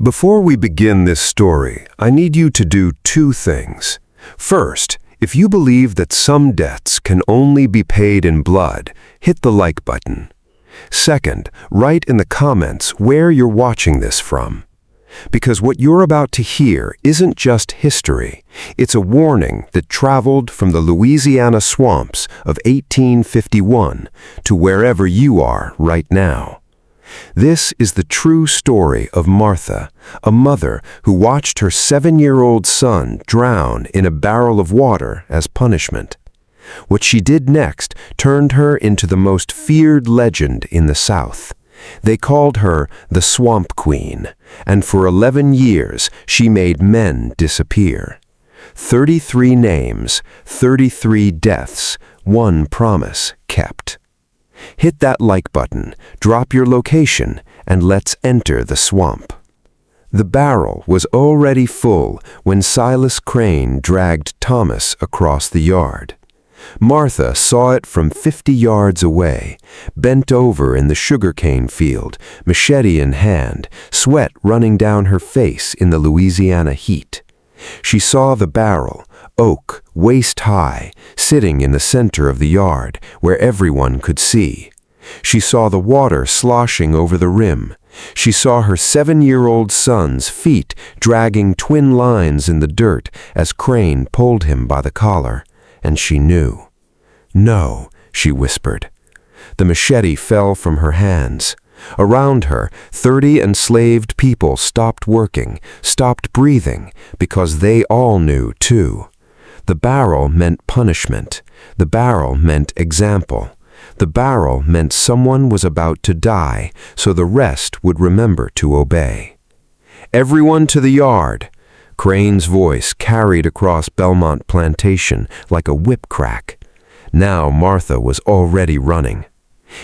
Before we begin this story, I need you to do two things. First, if you believe that some debts can only be paid in blood, hit the like button. Second, write in the comments where you're watching this from. Because what you're about to hear isn't just history, it's a warning that traveled from the Louisiana swamps of 1851 to wherever you are right now. This is the true story of Martha, a mother who watched her 7-year-old son drown in a barrel of water as punishment. What she did next turned her into the most feared legend in the South. They called her the Swamp Queen, and for 11 years she made men disappear. 33 names, 33 deaths, one promise kept. Hit that like button, drop your location, and let's enter the swamp. The barrel was already full when Silas Crane dragged Thomas across the yard. Martha saw it from 50 yards away, bent over in the sugarcane field, machete in hand, sweat running down her face in the Louisiana heat. She saw the barrel, oak, waist-high, sitting in the center of the yard, where everyone could see. She saw the water sloshing over the rim. She saw her 7-year-old son's feet dragging twin lines in the dirt as Crane pulled him by the collar, and she knew. "No," she whispered. The machete fell from her hands. Around her, 30 enslaved people stopped working, stopped breathing, because they all knew, too. The barrel meant punishment. The barrel meant example. The barrel meant someone was about to die, so the rest would remember to obey. "Everyone to the yard!" Crane's voice carried across Belmont Plantation like a whip crack. Now Martha was already running.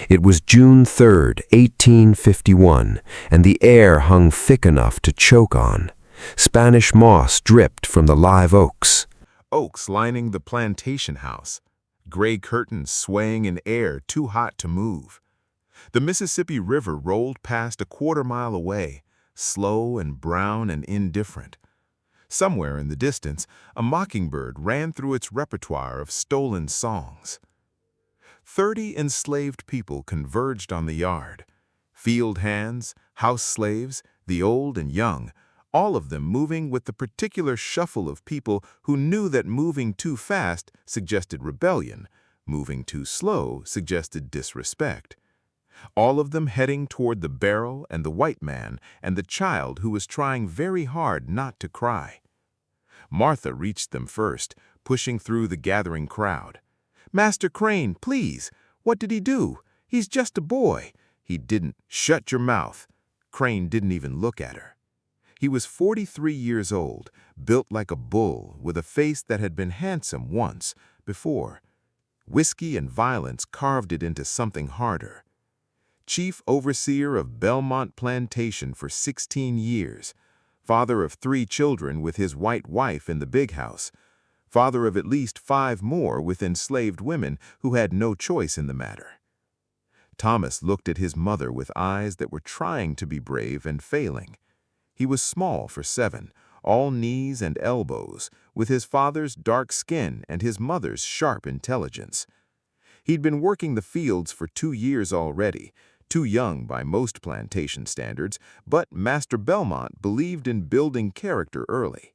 It was June 3rd, 1851, and the air hung thick enough to choke on. Spanish moss dripped from the live oaks. Oaks lining the plantation house, gray curtains swaying in air too hot to move. The Mississippi River rolled past a quarter-mile away, slow and brown and indifferent. Somewhere in the distance, a mockingbird ran through its repertoire of stolen songs. 30 enslaved people converged on the yard. Field hands, house slaves, the old and young, all of them moving with the particular shuffle of people who knew that moving too fast suggested rebellion, moving too slow suggested disrespect. All of them heading toward the barrel and the white man and the child who was trying very hard not to cry. Martha reached them first, pushing through the gathering crowd. "Master Crane, please. What did he do? He's just a boy." "He didn't." "Shut your mouth." Crane didn't even look at her. He was 43 years old, built like a bull, with a face that had been handsome once before. Whiskey and violence carved it into something harder. Chief overseer of Belmont Plantation for 16 years, father of 3 children with his white wife in the big house, father of at least 5 more with enslaved women who had no choice in the matter. Thomas looked at his mother with eyes that were trying to be brave and failing. He was small for 7, all knees and elbows, with his father's dark skin and his mother's sharp intelligence. He'd been working the fields for 2 years already, too young by most plantation standards, but Master Belmont believed in building character early.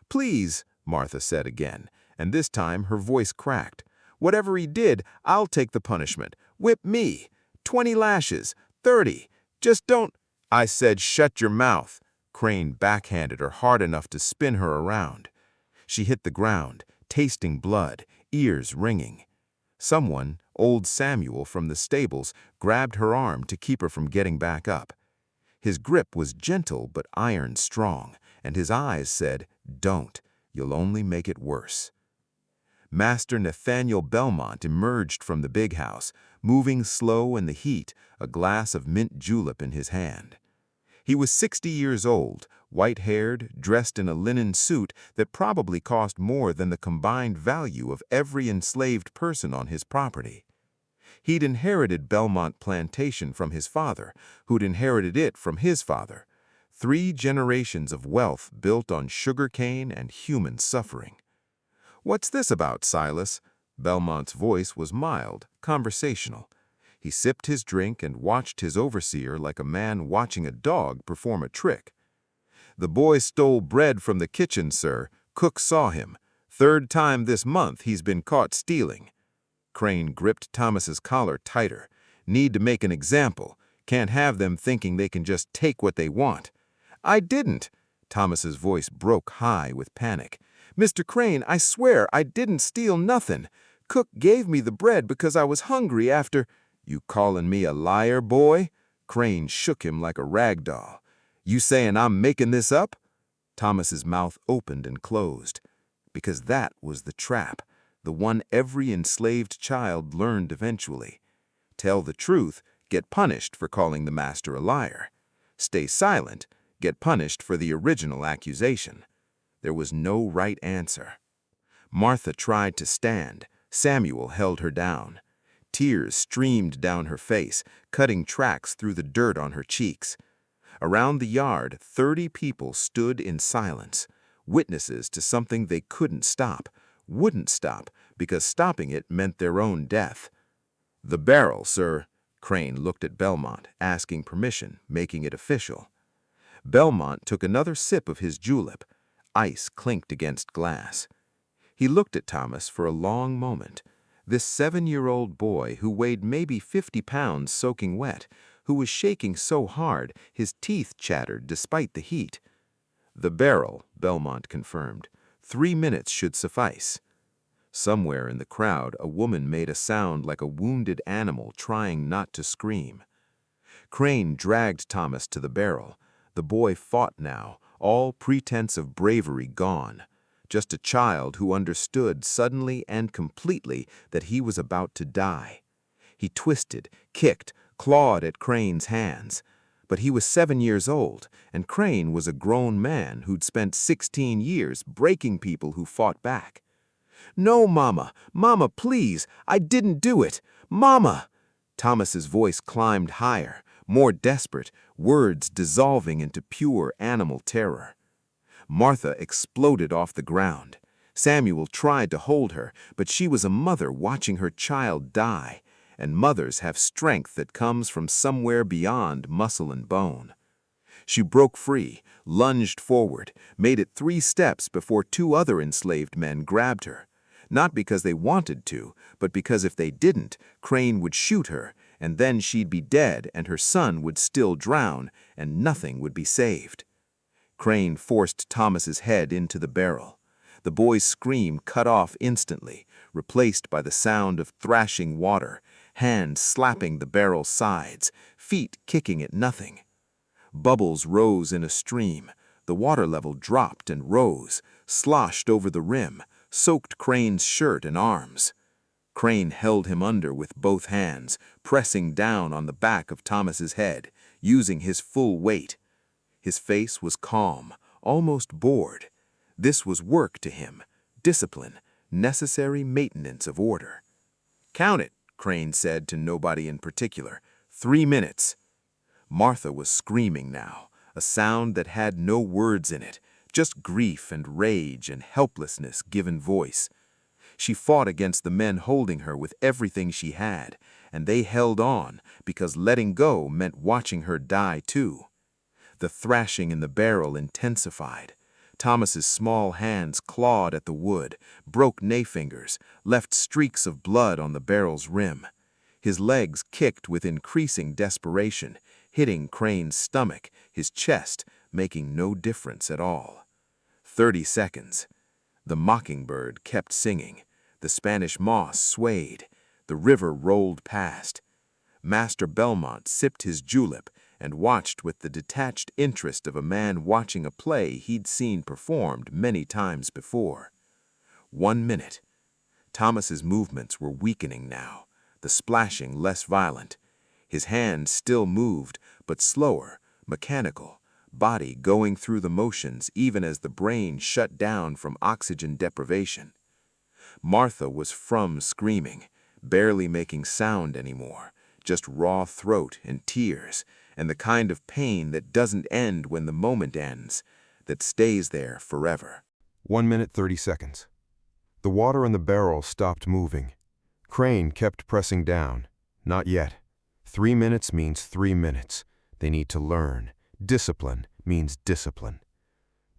"Please," Martha said again, and this time her voice cracked. "Whatever he did, I'll take the punishment. Whip me. 20 lashes, 30. Just don't—" "I said shut your mouth." Crane backhanded her hard enough to spin her around. She hit the ground, tasting blood, ears ringing. Someone, old Samuel from the stables, grabbed her arm to keep her from getting back up. His grip was gentle but iron strong, and his eyes said, "Don't. You'll only make it worse." Master Nathaniel Belmont emerged from the big house, moving slow in the heat, a glass of mint julep in his hand. He was 60 years old, white-haired, dressed in a linen suit that probably cost more than the combined value of every enslaved person on his property. He'd inherited Belmont Plantation from his father, who'd inherited it from his father. 3 generations of wealth built on sugarcane and human suffering. "What's this about, Silas?" Belmont's voice was mild, conversational. He sipped his drink and watched his overseer like a man watching a dog perform a trick. "The boy stole bread from the kitchen, sir. Cook saw him. 3rd time this month he's been caught stealing." Crane gripped Thomas's collar tighter. "Need to make an example. Can't have them thinking they can just take what they want." "I didn't." Thomas's voice broke high with panic. "Mr. Crane, I swear I didn't steal nothing. Cook gave me the bread because I was hungry after—" "You calling me a liar, boy?" Crane shook him like a rag doll. "You saying I'm making this up?" Thomas's mouth opened and closed. Because that was the trap, the one every enslaved child learned eventually. Tell the truth, get punished for calling the master a liar. Stay silent, get punished for the original accusation. There was no right answer. Martha tried to stand. Samuel held her down. Tears streamed down her face, cutting tracks through the dirt on her cheeks. Around the yard, 30 people stood in silence, witnesses to something they couldn't stop, wouldn't stop, because stopping it meant their own death. "The barrel, sir." Crane looked at Belmont, asking permission, making it official. Belmont took another sip of his julep. Ice clinked against glass. He looked at Thomas for a long moment. This 7-year-old boy who weighed maybe 50 pounds soaking wet, who was shaking so hard his teeth chattered despite the heat. "The barrel," Belmont confirmed. 3 minutes should suffice. Somewhere in the crowd, a woman made a sound like a wounded animal trying not to scream. Crane dragged Thomas to the barrel. The boy fought now, all pretense of bravery gone. Just a child who understood suddenly and completely that he was about to die. He twisted, kicked, clawed at Crane's hands. But he was 7 years old, and Crane was a grown man who'd spent 16 years breaking people who fought back. "No, Mama! Mama, please! I didn't do it! Mama!" Thomas's voice climbed higher, more desperate, words dissolving into pure animal terror. Martha exploded off the ground. Samuel tried to hold her, but she was a mother watching her child die, and mothers have strength that comes from somewhere beyond muscle and bone. She broke free, lunged forward, made it 3 steps before 2 other enslaved men grabbed her. Not because they wanted to, but because if they didn't, Crane would shoot her, and then she'd be dead and her son would still drown, and nothing would be saved. Crane forced Thomas's head into the barrel. The boy's scream cut off instantly, replaced by the sound of thrashing water, hands slapping the barrel's sides, feet kicking at nothing. Bubbles rose in a stream. The water level dropped and rose, sloshed over the rim, soaked Crane's shirt and arms. Crane held him under with both hands, pressing down on the back of Thomas's head, using his full weight. His face was calm, almost bored. This was work to him, discipline, necessary maintenance of order. "Count it," Crane said to nobody in particular. 3 minutes. Martha was screaming now, a sound that had no words in it, just grief and rage and helplessness given voice. She fought against the men holding her with everything she had, and they held on because letting go meant watching her die too. The thrashing in the barrel intensified. Thomas's small hands clawed at the wood, broke nail-fingers, left streaks of blood on the barrel's rim. His legs kicked with increasing desperation, hitting Crane's stomach, his chest, making no difference at all. 30 seconds. The mockingbird kept singing. The Spanish moss swayed. The river rolled past. Master Belmont sipped his julep and watched with the detached interest of a man watching a play he'd seen performed many times before. 1 minute. Thomas's movements were weakening now, the splashing less violent. His hands still moved, but slower, mechanical, body going through the motions even as the brain shut down from oxygen deprivation. Martha was from screaming, barely making sound anymore, just raw throat and tears, and the kind of pain that doesn't end when the moment ends, that stays there forever. 1 minute 30 seconds. The water in the barrel stopped moving. Crane kept pressing down. Not yet. 3 minutes means 3 minutes. They need to learn. Discipline means discipline.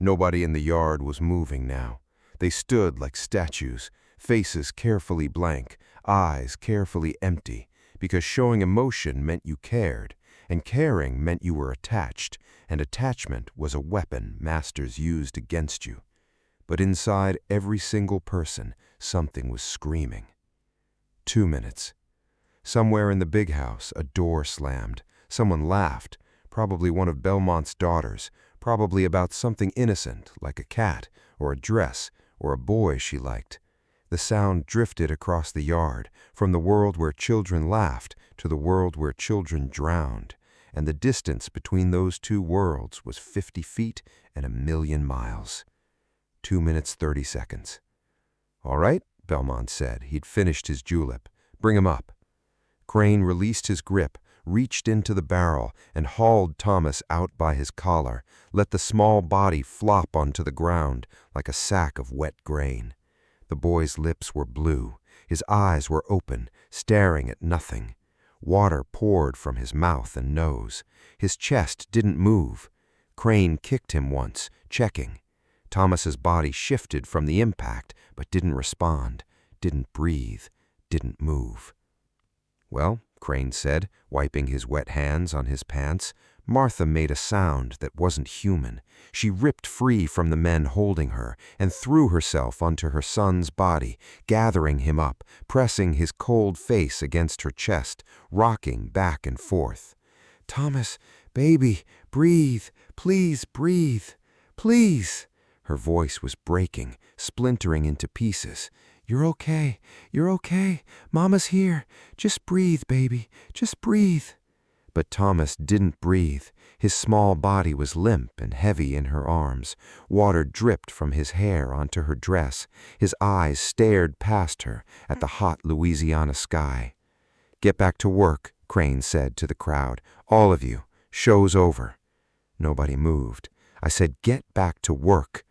Nobody in the yard was moving now. They stood like statues, faces carefully blank, eyes carefully empty, because showing emotion meant you cared, and caring meant you were attached, and attachment was a weapon masters used against you. But inside every single person, something was screaming. 2 minutes. Somewhere in the big house, a door slammed. Someone laughed, probably one of Belmont's daughters, probably about something innocent, like a cat, or a dress, or a boy she liked. The sound drifted across the yard, from the world where children laughed to the world where children drowned, and the distance between those two worlds was 50 feet and 1,000,000 miles. 2 minutes 30 seconds. "All right," Belmont said. He'd finished his julep. "Bring him up." Crane released his grip, reached into the barrel, and hauled Thomas out by his collar, let the small body flop onto the ground like a sack of wet grain. The boy's lips were blue. His eyes were open, staring at nothing. Water poured from his mouth and nose. His chest didn't move. Crane kicked him once, checking. Thomas's body shifted from the impact, but didn't respond, didn't breathe, didn't move. "Well," Crane said, wiping his wet hands on his pants, Martha made a sound that wasn't human. She ripped free from the men holding her and threw herself onto her son's body, gathering him up, pressing his cold face against her chest, rocking back and forth. "Thomas, baby, breathe, please breathe, please." Her voice was breaking, splintering into pieces. "You're okay, you're okay. Mama's here. Just breathe, baby, just breathe." But Thomas didn't breathe. His small body was limp and heavy in her arms. Water dripped from his hair onto her dress. His eyes stared past her at the hot Louisiana sky. "Get back to work," Crane said to the crowd. "All of you. Show's over." Nobody moved. "I said get back to work."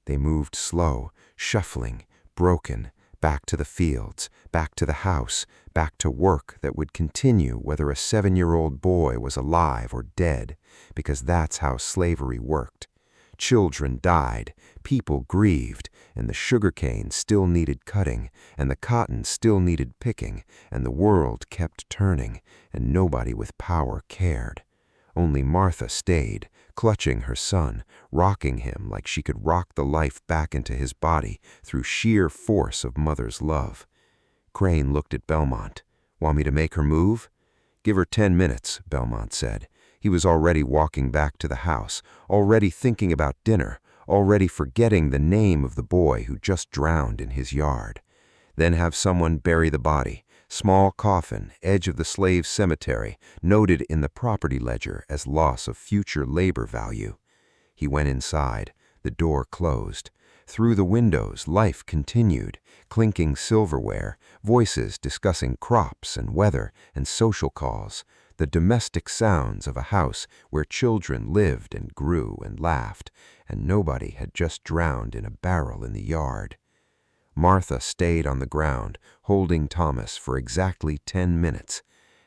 They moved slow, shuffling, broken, back to the fields, back to the house, back to work that would continue whether a 7-year-old boy was alive or dead, because that's how slavery worked. Children died, people grieved, and the sugarcane still needed cutting, and the cotton still needed picking, and the world kept turning, and nobody with power cared. Only Martha stayed, clutching her son, rocking him like she could rock the life back into his body through sheer force of mother's love. Crane looked at Belmont. "Want me to make her move?" "Give her 10 minutes, Belmont said. He was already walking back to the house, already thinking about dinner, already forgetting the name of the boy who just drowned in his yard. Then have someone bury the body. Small coffin, edge of the slave cemetery, noted in the property ledger as loss of future labor value. He went inside. The door closed. Through the windows, life continued, clinking silverware, voices discussing crops and weather and social calls, the domestic sounds of a house where children lived and grew and laughed, and nobody had just drowned in a barrel in the yard. Martha stayed on the ground, holding Thomas for exactly 10 minutes.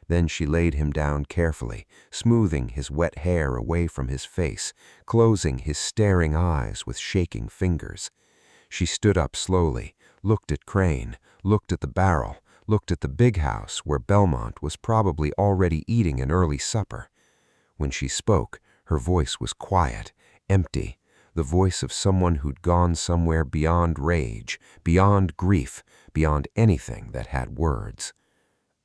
Then she laid him down carefully, smoothing his wet hair away from his face, closing his staring eyes with shaking fingers. She stood up slowly, looked at Crane, looked at the barrel, looked at the big house where Belmont was probably already eating an early supper. When she spoke, her voice was quiet, empty, the voice of someone who'd gone somewhere beyond rage, beyond grief, beyond anything that had words.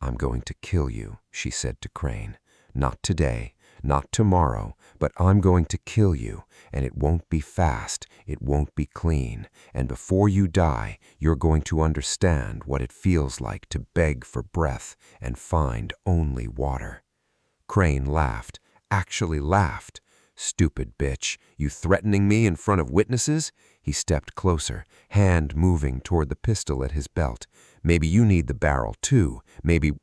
"I'm going to kill you," she said to Crane. "Not today, not tomorrow, but I'm going to kill you, and it won't be fast, it won't be clean, and before you die, you're going to understand what it feels like to beg for breath and find only water." Crane laughed, actually laughed. "Stupid bitch, you threatening me in front of witnesses?" He stepped closer, hand moving toward the pistol at his belt. "Maybe you need the barrel too, maybe—"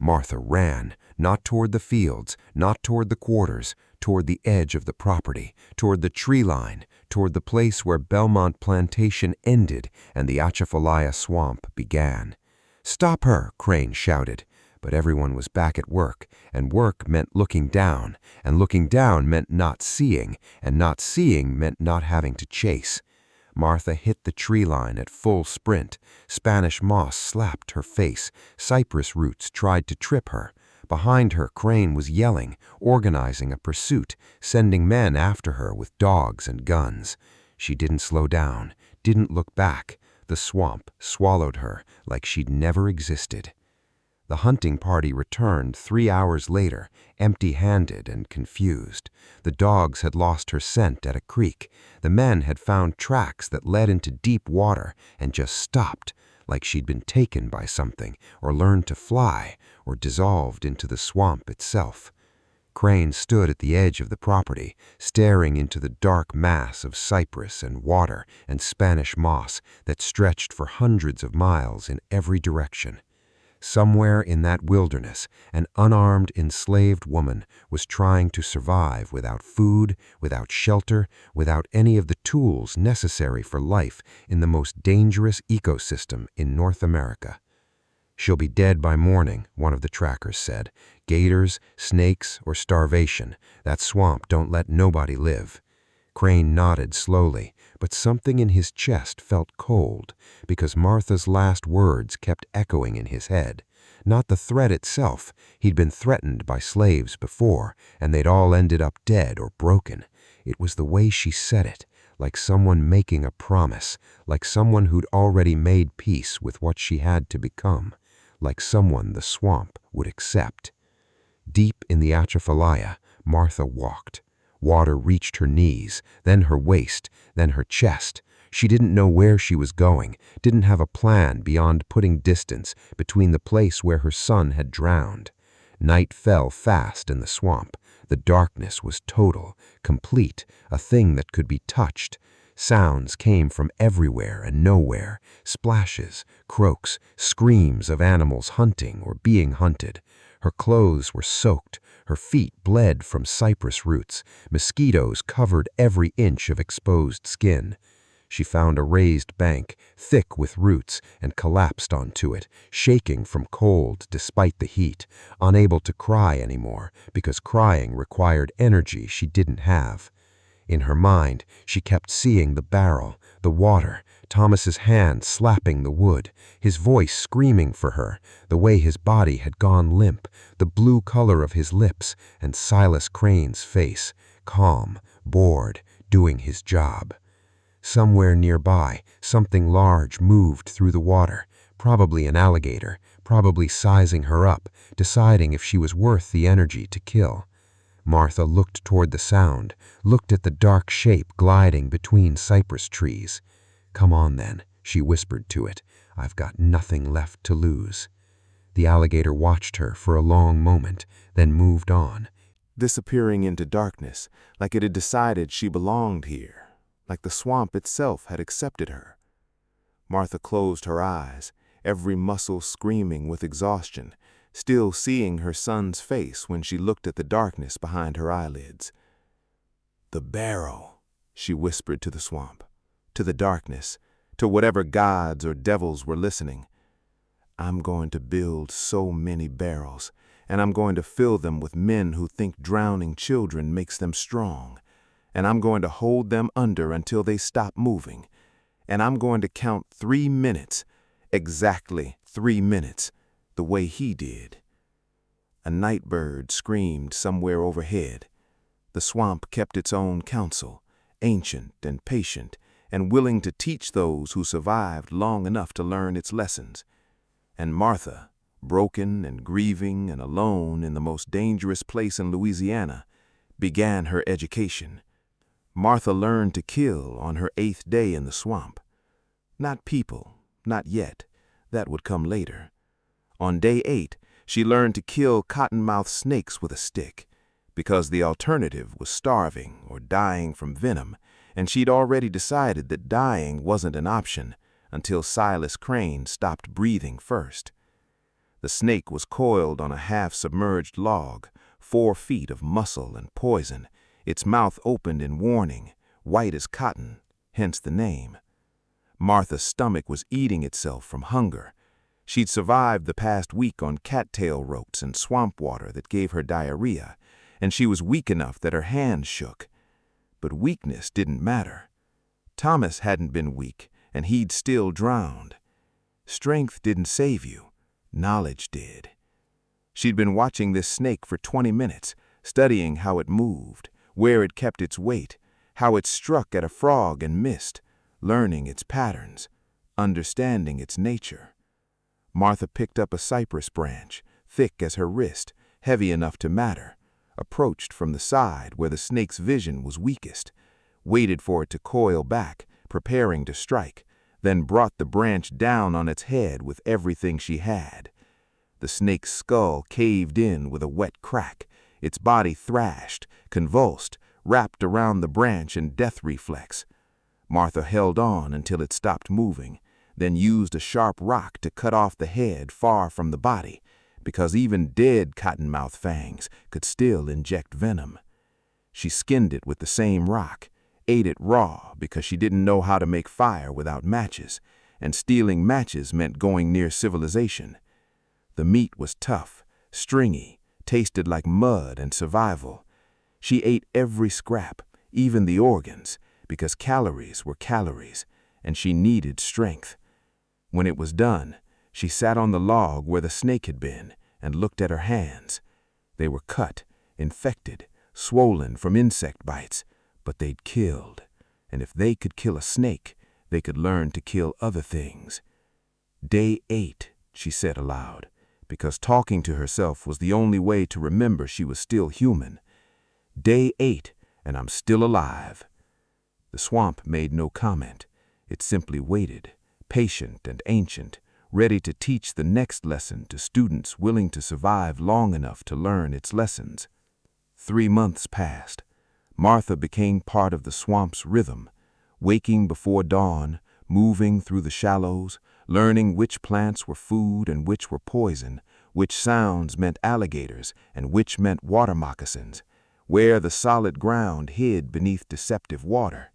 Martha ran, not toward the fields, not toward the quarters, toward the edge of the property, toward the tree line, toward the place where Belmont Plantation ended and the Atchafalaya swamp began. "Stop her!" Crane shouted. But everyone was back at work, and work meant looking down, and looking down meant not seeing, and not seeing meant not having to chase. Martha hit the tree line at full sprint. Spanish moss slapped her face. Cypress roots tried to trip her. Behind her, Crane was yelling, organizing a pursuit, sending men after her with dogs and guns. She didn't slow down, didn't look back. The swamp swallowed her like she'd never existed. The hunting party returned 3 hours later, empty-handed and confused. The dogs had lost her scent at a creek. The men had found tracks that led into deep water and just stopped, like she'd been taken by something, or learned to fly, or dissolved into the swamp itself. Crane stood at the edge of the property, staring into the dark mass of cypress and water and Spanish moss that stretched for hundreds of miles in every direction. Somewhere in that wilderness, an unarmed, enslaved woman was trying to survive without food, without shelter, without any of the tools necessary for life in the most dangerous ecosystem in North America. "She'll be dead by morning," one of the trackers said. "Gators, snakes, or starvation. That swamp don't let nobody live." Crane nodded slowly, but something in his chest felt cold, because Martha's last words kept echoing in his head. Not the threat itself. He'd been threatened by slaves before, and they'd all ended up dead or broken. It was the way she said it, like someone making a promise, like someone who'd already made peace with what she had to become, like someone the swamp would accept. Deep in the Atchafalaya, Martha walked. Water reached her knees, then her waist, then her chest. She didn't know where she was going, didn't have a plan beyond putting distance between the place where her son had drowned. Night fell fast in the swamp. The darkness was total, complete, a thing that could be touched. Sounds came from everywhere and nowhere, splashes, croaks, screams of animals hunting or being hunted. Her clothes were soaked, her feet bled from cypress roots, mosquitoes covered every inch of exposed skin. She found a raised bank, thick with roots, and collapsed onto it, shaking from cold despite the heat, unable to cry anymore because crying required energy she didn't have. In her mind, she kept seeing the barrel, the water, Thomas's hand slapping the wood, his voice screaming for her, the way his body had gone limp, the blue color of his lips, and Silas Crane's face, calm, bored, doing his job. Somewhere nearby, something large moved through the water, probably an alligator, probably sizing her up, deciding if she was worth the energy to kill. Martha looked toward the sound, looked at the dark shape gliding between cypress trees. "Come on then," she whispered to it. "I've got nothing left to lose." The alligator watched her for a long moment, then moved on, disappearing into darkness, like it had decided she belonged here, like the swamp itself had accepted her. Martha closed her eyes, every muscle screaming with exhaustion, still seeing her son's face when she looked at the darkness behind her eyelids. "The barrel," she whispered to the swamp, to the darkness, to whatever gods or devils were listening. "I'm going to build so many barrels, and I'm going to fill them with men who think drowning children makes them strong, and I'm going to hold them under until they stop moving, and I'm going to count 3 minutes, exactly 3 minutes, the way he did." A night bird screamed somewhere overhead. The swamp kept its own counsel, ancient and patient, and willing to teach those who survived long enough to learn its lessons. And Martha, broken and grieving and alone in the most dangerous place in Louisiana, began her education. Martha learned to kill on her 8th day in the swamp. Not people, not yet. That would come later. On day 8, she learned to kill cottonmouth snakes with a stick, because the alternative was starving or dying from venom, and she'd already decided that dying wasn't an option until Silas Crane stopped breathing first. The snake was coiled on a half-submerged log, 4 feet of muscle and poison, its mouth opened in warning, white as cotton, hence the name. Martha's stomach was eating itself from hunger. She'd survived the past week on cattail ropes and swamp water that gave her diarrhea, and she was weak enough that her hands shook. But weakness didn't matter. Thomas hadn't been weak, and he'd still drowned. Strength didn't save you. Knowledge did. She'd been watching this snake for 20 minutes, studying how it moved, where it kept its weight, how it struck at a frog and missed, learning its patterns, understanding its nature. Martha picked up a cypress branch, thick as her wrist, heavy enough to matter, approached from the side where the snake's vision was weakest, waited for it to coil back, preparing to strike, then brought the branch down on its head with everything she had. The snake's skull caved in with a wet crack, its body thrashed, convulsed, wrapped around the branch in death reflex. Martha held on until it stopped moving, then used a sharp rock to cut off the head far from the body, because even dead cottonmouth fangs could still inject venom. She skinned it with the same rock, ate it raw because she didn't know how to make fire without matches, and stealing matches meant going near civilization. The meat was tough, stringy, tasted like mud and survival. She ate every scrap, even the organs, because calories were calories, and she needed strength. When it was done, she sat on the log where the snake had been and looked at her hands. They were cut, infected, swollen from insect bites, but they'd killed, and if they could kill a snake, they could learn to kill other things. Day 8, she said aloud, because talking to herself was the only way to remember she was still human. Day 8, and I'm still alive. The swamp made no comment. It simply waited, patient and ancient, ready to teach the next lesson to students willing to survive long enough to learn its lessons. 3 months passed. Martha became part of the swamp's rhythm, waking before dawn, moving through the shallows, learning which plants were food and which were poison, which sounds meant alligators and which meant water moccasins, where the solid ground hid beneath deceptive water.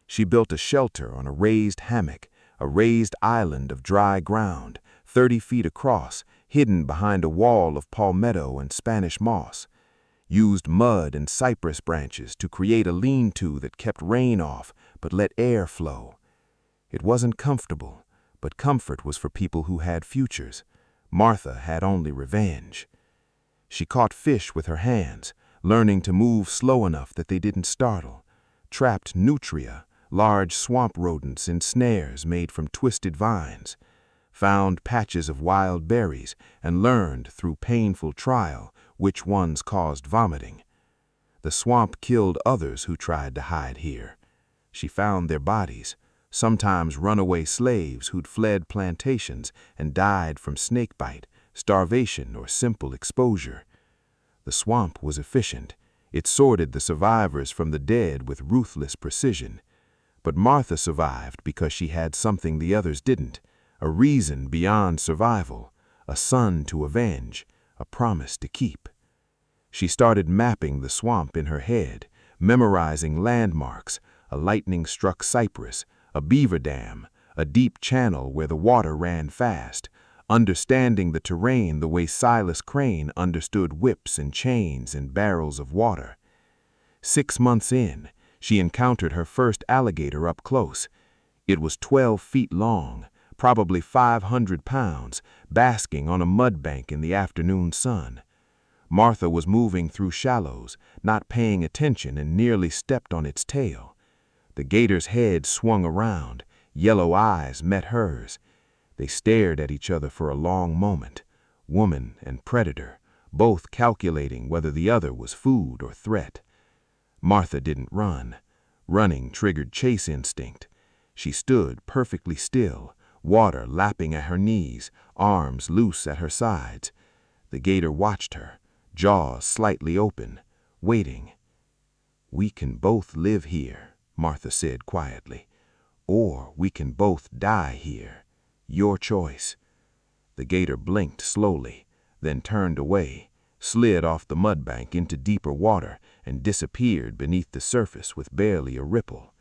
She built a shelter on a raised hammock, a raised island of dry ground, 30 feet across, hidden behind a wall of palmetto and Spanish moss. Used mud and cypress branches to create a lean-to that kept rain off but let air flow. It wasn't comfortable, but comfort was for people who had futures. Martha had only revenge. She caught fish with her hands, learning to move slow enough that they didn't startle, trapped nutria, large swamp rodents in snares made from twisted vines, found patches of wild berries, and learned through painful trial which ones caused vomiting. The swamp killed others who tried to hide here. She found their bodies, sometimes runaway slaves who'd fled plantations and died from snakebite, starvation, or simple exposure. The swamp was efficient. It sorted the survivors from the dead with ruthless precision. But Martha survived because she had something the others didn't, a reason beyond survival, a son to avenge, a promise to keep. She started mapping the swamp in her head, memorizing landmarks, a lightning-struck cypress, a beaver dam, a deep channel where the water ran fast, understanding the terrain the way Silas Crane understood whips and chains and barrels of water. 6 months in, she encountered her first alligator up close. It was 12 feet long, probably 500 pounds, basking on a mud bank in the afternoon sun. Martha was moving through shallows, not paying attention, and nearly stepped on its tail. The gator's head swung around, yellow eyes met hers. They stared at each other for a long moment, woman and predator, both calculating whether the other was food or threat. Martha didn't run. Running triggered chase instinct. She stood perfectly still, water lapping at her knees, arms loose at her sides. The gator watched her, jaws slightly open, waiting. "We can both live here," Martha said quietly, "or we can both die here. Your choice." The gator blinked slowly, then turned away, slid off the mud bank into deeper water, and disappeared beneath the surface with barely a ripple.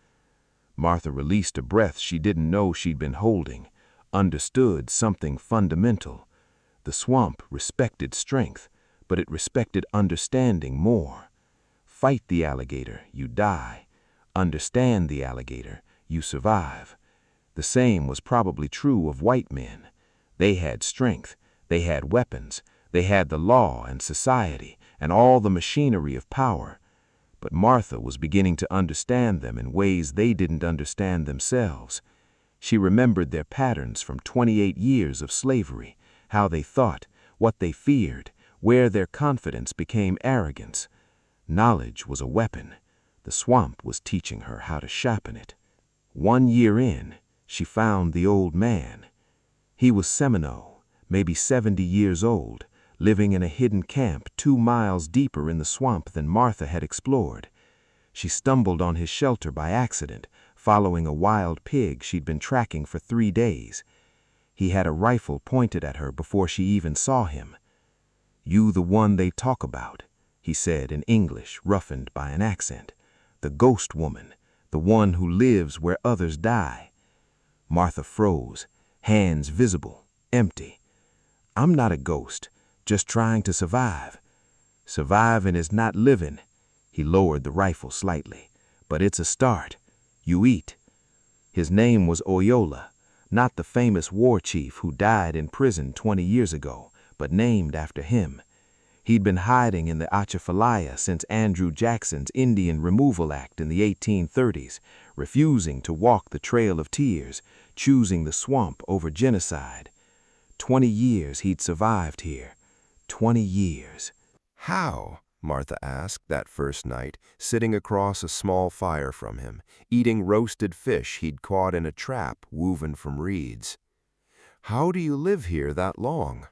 Martha released a breath she didn't know she'd been holding, understood something fundamental. The swamp respected strength, but it respected understanding more. Fight the alligator, you die. Understand the alligator, you survive. The same was probably true of white men. They had strength, they had weapons, they had the law and society and all the machinery of power. But Martha was beginning to understand them in ways they didn't understand themselves. She remembered their patterns from 28 years of slavery, how they thought, what they feared, where their confidence became arrogance. Knowledge was a weapon. The swamp was teaching her how to sharpen it. 1 year in, she found the old man. He was Seminole, maybe 70 years old, living in a hidden camp 2 miles deeper in the swamp than Martha had explored. She stumbled on his shelter by accident, following a wild pig she'd been tracking for 3 days. He had a rifle pointed at her before she even saw him. "You the one they talk about," he said in English, roughened by an accent. "The ghost woman, the one who lives where others die." Martha froze, hands visible, empty. "I'm not a ghost, just trying to survive." "Surviving is not living." He lowered the rifle slightly. "But it's a start. You eat." His name was Oyola, not the famous war chief who died in prison 20 years ago, but named after him. He'd been hiding in the Atchafalaya since Andrew Jackson's Indian Removal Act in the 1830s, refusing to walk the Trail of Tears, choosing the swamp over genocide. 20 years he'd survived here. 20 years. How? Martha asked that first night, sitting across a small fire from him, eating roasted fish he'd caught in a trap woven from reeds. "How do you live here that long?"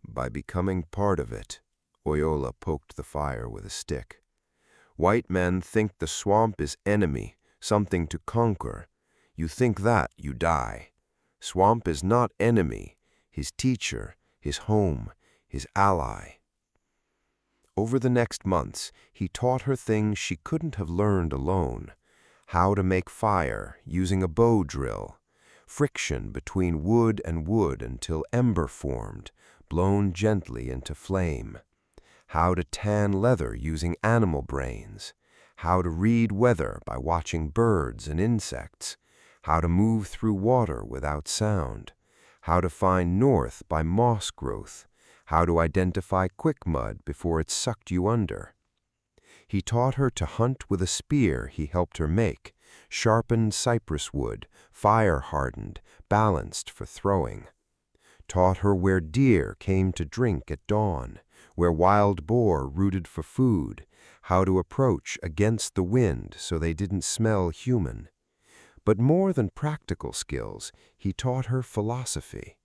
"By becoming part of it." Oyola poked the fire with a stick. "White men think the swamp is enemy, something to conquer. You think that, you die. Swamp is not enemy, his teacher, his home, his ally." Over the next months, he taught her things she couldn't have learned alone. How to make fire using a bow drill, friction between wood and wood until ember formed, blown gently into flame. How to tan leather using animal brains. How to read weather by watching birds and insects. How to move through water without sound. How to find north by moss growth. How to identify quick mud before it sucked you under. He taught her to hunt with a spear he helped her make, sharpened cypress wood, fire-hardened, balanced for throwing. Taught her where deer came to drink at dawn, where wild boar rooted for food, how to approach against the wind so they didn't smell human. But more than practical skills, he taught her philosophy.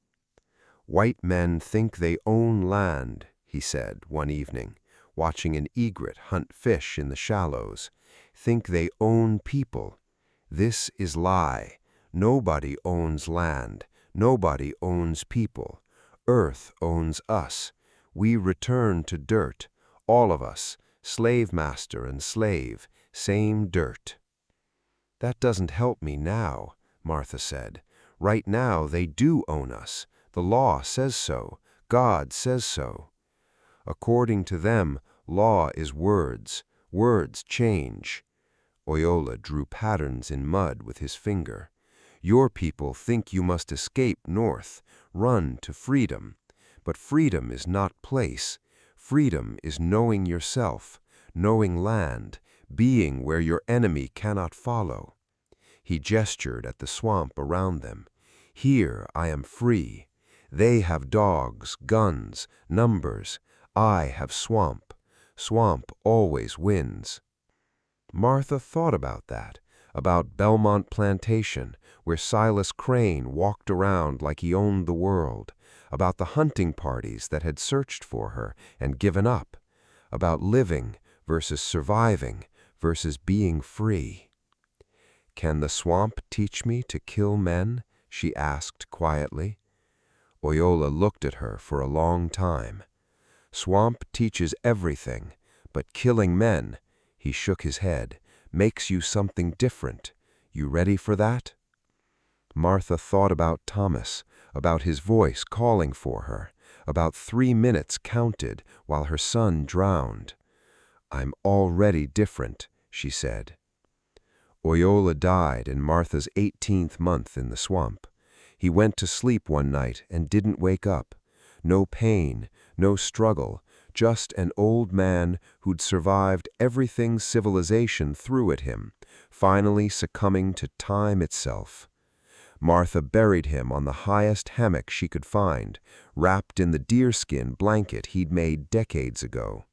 "White men think they own land," he said one evening, watching an egret hunt fish in the shallows. "Think they own people. This is lie. Nobody owns land. Nobody owns people. Earth owns us. We return to dirt. All of us, slave master and slave, same dirt." "That doesn't help me now," Martha said. "Right now they do own us. The law says so. God says so." "According to them, law is words. Words change." Oyola drew patterns in mud with his finger. "Your people think you must escape north, run to freedom. But freedom is not place. Freedom is knowing yourself, knowing land, being where your enemy cannot follow." He gestured at the swamp around them. "Here I am free. They have dogs, guns, numbers. I have swamp. Swamp always wins." Martha thought about that, about Belmont Plantation, where Silas Crane walked around like he owned the world, about the hunting parties that had searched for her and given up, about living versus surviving versus being free. "Can the swamp teach me to kill men?" she asked quietly. Oyola looked at her for a long time. Swamp teaches everything, but killing men, he shook his head, makes you something different. You ready for that? Martha thought about Thomas, about his voice calling for her, about 3 minutes counted while her son drowned. I'm already different, she said. Oyola died in Martha's 18th month in the swamp. He went to sleep one night and didn't wake up. No pain, no struggle, just an old man who'd survived everything civilization threw at him, finally succumbing to time itself. Martha buried him on the highest hammock she could find, wrapped in the deerskin blanket he'd made decades ago.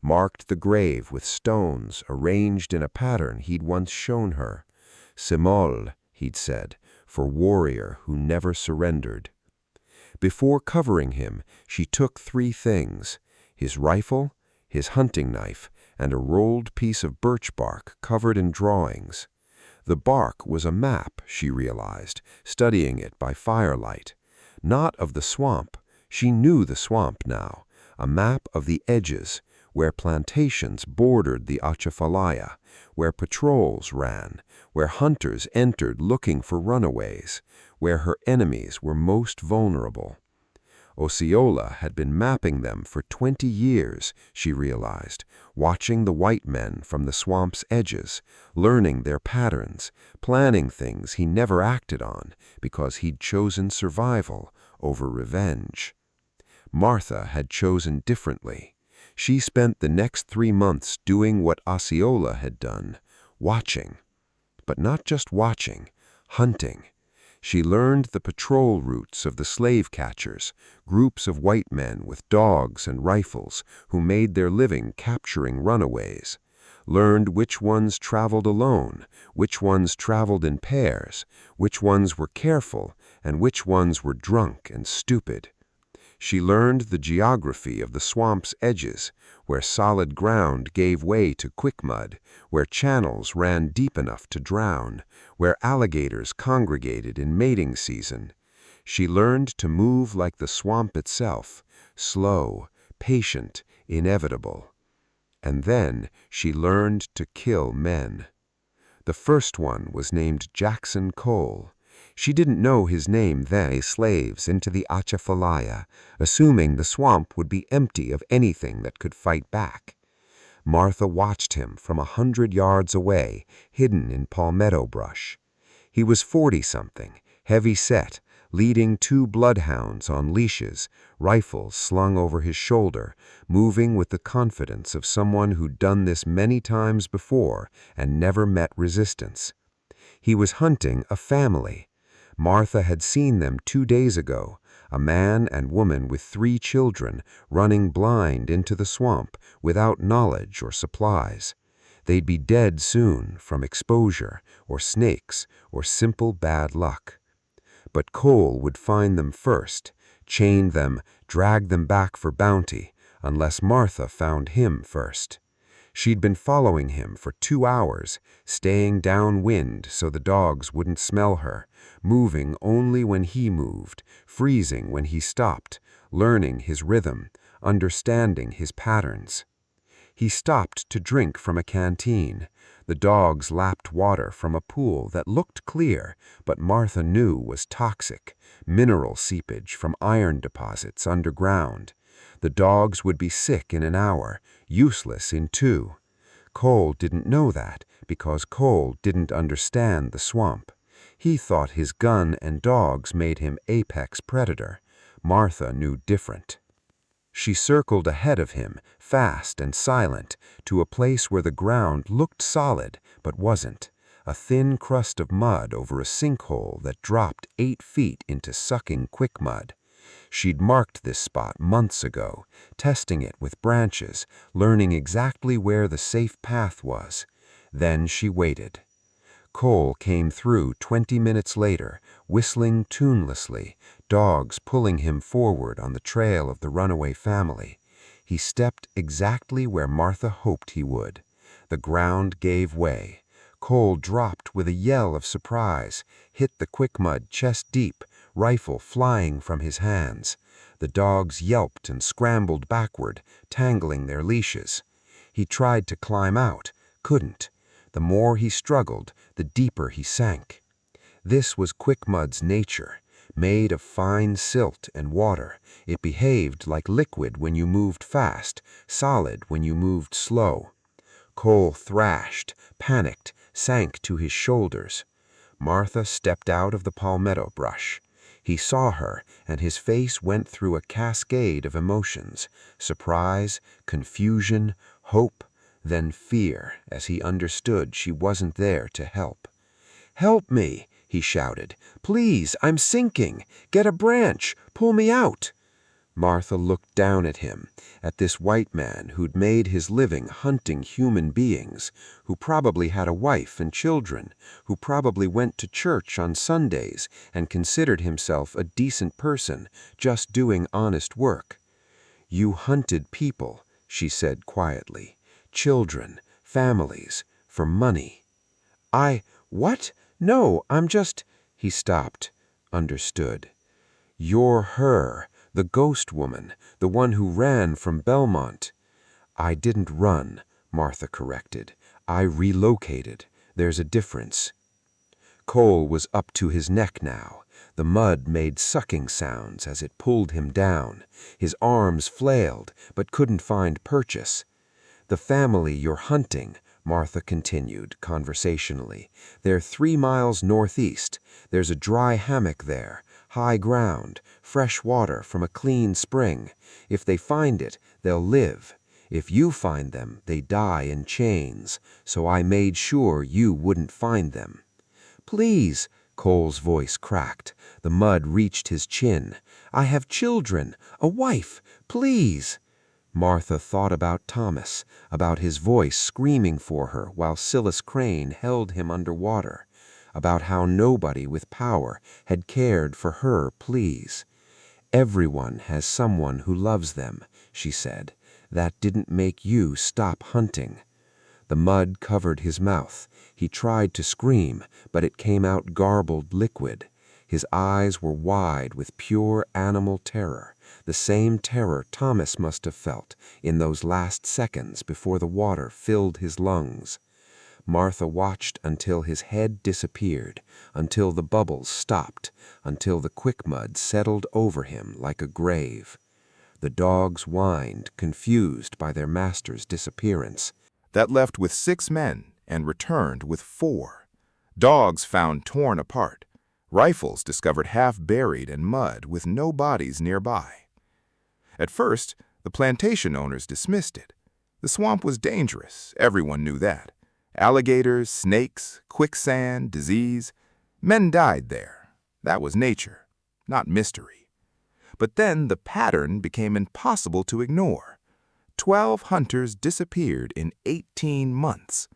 Marked the grave with stones arranged in a pattern he'd once shown her. Simol, he'd said, for warrior who never surrendered. Before covering him, she took 3 things: his rifle, his hunting knife, and a rolled piece of birch bark covered in drawings. The bark was a map, she realized, studying it by firelight. Not of the swamp. She knew the swamp now. A map of the edges, where plantations bordered the Atchafalaya, where patrols ran, where hunters entered looking for runaways, where her enemies were most vulnerable. Osceola had been mapping them for 20 years, she realized, watching the white men from the swamp's edges, learning their patterns, planning things he never acted on because he'd chosen survival over revenge. Martha had chosen differently. She spent the next 3 months doing what Osceola had done, watching. But not just watching, hunting. She learned the patrol routes of the slave catchers, groups of white men with dogs and rifles who made their living capturing runaways. Learned which ones traveled alone, which ones traveled in pairs, which ones were careful, and which ones were drunk and stupid. She learned the geography of the swamp's edges, where solid ground gave way to quick mud, where channels ran deep enough to drown, where alligators congregated in mating season. She learned to move like the swamp itself, slow, patient, inevitable. And then she learned to kill men. The first one was named Jackson Cole. She didn't know his name then. Slaves into the Atchafalaya, assuming the swamp would be empty of anything that could fight back. Martha watched him from 100 yards away, hidden in palmetto brush. He was 40-something, heavy-set, leading 2 bloodhounds on leashes, rifles slung over his shoulder, moving with the confidence of someone who'd done this many times before and never met resistance. He was hunting a family. Martha had seen them 2 days ago, a man and woman with 3 children running blind into the swamp without knowledge or supplies. They'd be dead soon from exposure or snakes or simple bad luck. But Cole would find them first, chain them, drag them back for bounty, unless Martha found him first. She'd been following him for 2 hours, staying downwind so the dogs wouldn't smell her, moving only when he moved, freezing when he stopped, learning his rhythm, understanding his patterns. He stopped to drink from a canteen. The dogs lapped water from a pool that looked clear, but Martha knew was toxic, mineral seepage from iron deposits underground. The dogs would be sick in an hour, useless in 2. Cole didn't know that because Cole didn't understand the swamp. He thought his gun and dogs made him apex predator. Martha knew different. She circled ahead of him, fast and silent, to a place where the ground looked solid but wasn't, a thin crust of mud over a sinkhole that dropped 8 feet into sucking quick mud. She'd marked this spot months ago, testing it with branches, learning exactly where the safe path was. Then she waited. Cole came through 20 minutes later, whistling tunelessly, dogs pulling him forward on the trail of the runaway family. He stepped exactly where Martha hoped he would. The ground gave way. Cole dropped with a yell of surprise, hit the quick mud chest deep, rifle flying from his hands. The dogs yelped and scrambled backward, tangling their leashes. He tried to climb out, couldn't. The more he struggled, the deeper he sank. This was Quickmud's nature. Made of fine silt and water, it behaved like liquid when you moved fast, solid when you moved slow. Cole thrashed, panicked, sank to his shoulders. Martha stepped out of the palmetto brush. He saw her, and his face went through a cascade of emotions: surprise, confusion, hope, then fear as he understood she wasn't there to help. "Help me!" he shouted. "Please, I'm sinking! Get a branch! Pull me out!" Martha looked down at him, at this white man who'd made his living hunting human beings, who probably had a wife and children, who probably went to church on Sundays and considered himself a decent person, just doing honest work. "You hunted people," she said quietly. "Children, families, for money." What? No, I'm just—" He stopped, understood. "You're her, the ghost woman, the one who ran from Belmont." "I didn't run," Martha corrected. "I relocated. There's a difference." Cole was up to his neck now. The mud made sucking sounds as it pulled him down. His arms flailed, but couldn't find purchase. "The family you're hunting," Martha continued conversationally. "They're 3 miles northeast. There's a dry hammock there, high ground, fresh water from a clean spring. If they find it, they'll live. If you find them, they die in chains. So I made sure you wouldn't find them." "Please," Cole's voice cracked. The mud reached his chin. "I have children, a wife. Please." Martha thought about Thomas, about his voice screaming for her while Silas Crane held him underwater, about how nobody with power had cared for her pleas. "Everyone has someone who loves them," she said. "That didn't make you stop hunting." The mud covered his mouth. He tried to scream, but it came out garbled liquid. His eyes were wide with pure animal terror, the same terror Thomas must have felt in those last seconds before the water filled his lungs. Martha watched until his head disappeared, until the bubbles stopped, until the quickmud settled over him like a grave. The dogs whined, confused by their master's disappearance. That left with 6 men and returned with 4. Dogs found torn apart. Rifles discovered half buried in mud with no bodies nearby. At first, the plantation owners dismissed it. The swamp was dangerous, everyone knew that. Alligators, snakes, quicksand, disease. Men died there. That was nature, not mystery. But then the pattern became impossible to ignore. 12 hunters disappeared in 18 months.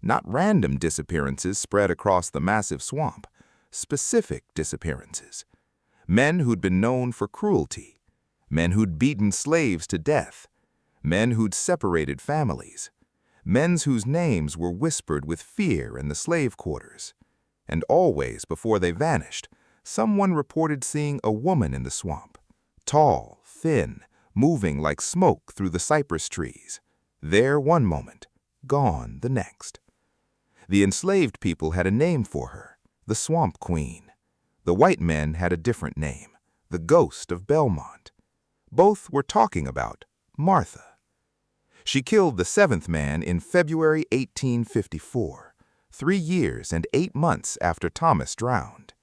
Not random disappearances spread across the massive swamp. Specific disappearances. Men who'd been known for cruelty. Men who'd beaten slaves to death. Men who'd separated families. Men whose names were whispered with fear in the slave quarters. And always, before they vanished, someone reported seeing a woman in the swamp. Tall, thin, moving like smoke through the cypress trees. There one moment, gone the next. The enslaved people had a name for her. The Swamp Queen. The white men had a different name, the Ghost of Belmont. Both were talking about Martha. She killed the 7th man in February 1854, 3 years and 8 months after Thomas drowned.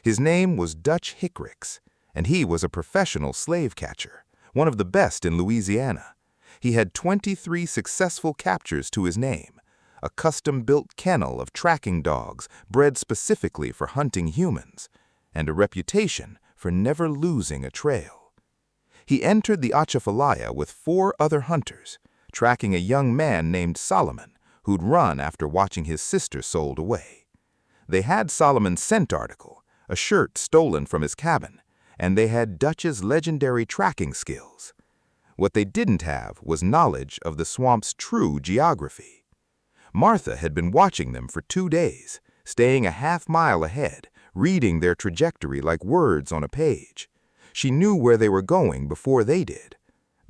His name was Dutch Hickrix, and he was a professional slave catcher, one of the best in Louisiana. He had 23 successful captures to his name. A custom-built kennel of tracking dogs bred specifically for hunting humans, and a reputation for never losing a trail. He entered the Atchafalaya with 4 other hunters, tracking a young man named Solomon, who'd run after watching his sister sold away. They had Solomon's scent article, a shirt stolen from his cabin, and they had Dutch's legendary tracking skills. What they didn't have was knowledge of the swamp's true geography. Martha had been watching them for 2 days, staying a half mile ahead, reading their trajectory like words on a page. She knew where they were going before they did.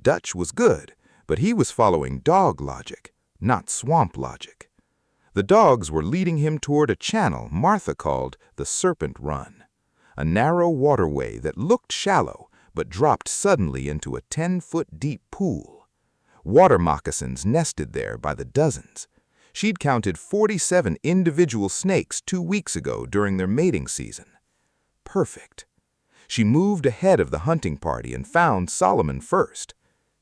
Dutch was good, but he was following dog logic, not swamp logic. The dogs were leading him toward a channel Martha called the Serpent Run, a narrow waterway that looked shallow but dropped suddenly into a 10-foot-deep pool. Water moccasins nested there by the dozens. She'd counted 47 individual snakes 2 weeks ago during their mating season. Perfect. She moved ahead of the hunting party and found Solomon first.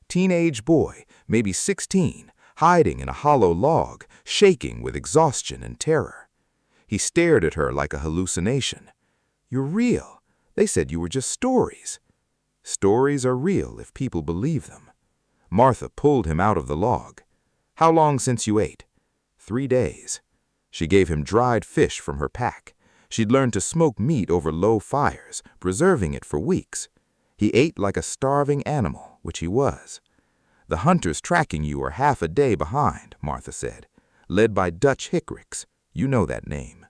Teenage boy, maybe 16, hiding in a hollow log, shaking with exhaustion and terror. He stared at her like a hallucination. "You're real. They said you were just stories." "Stories are real if people believe them." Martha pulled him out of the log. "How long since you ate?" 3 days. She gave him dried fish from her pack. She'd learned to smoke meat over low fires, preserving it for weeks. He ate like a starving animal, which he was. "The hunters tracking you are half a day behind," Martha said, "led by Dutch Hickrix. You know that name."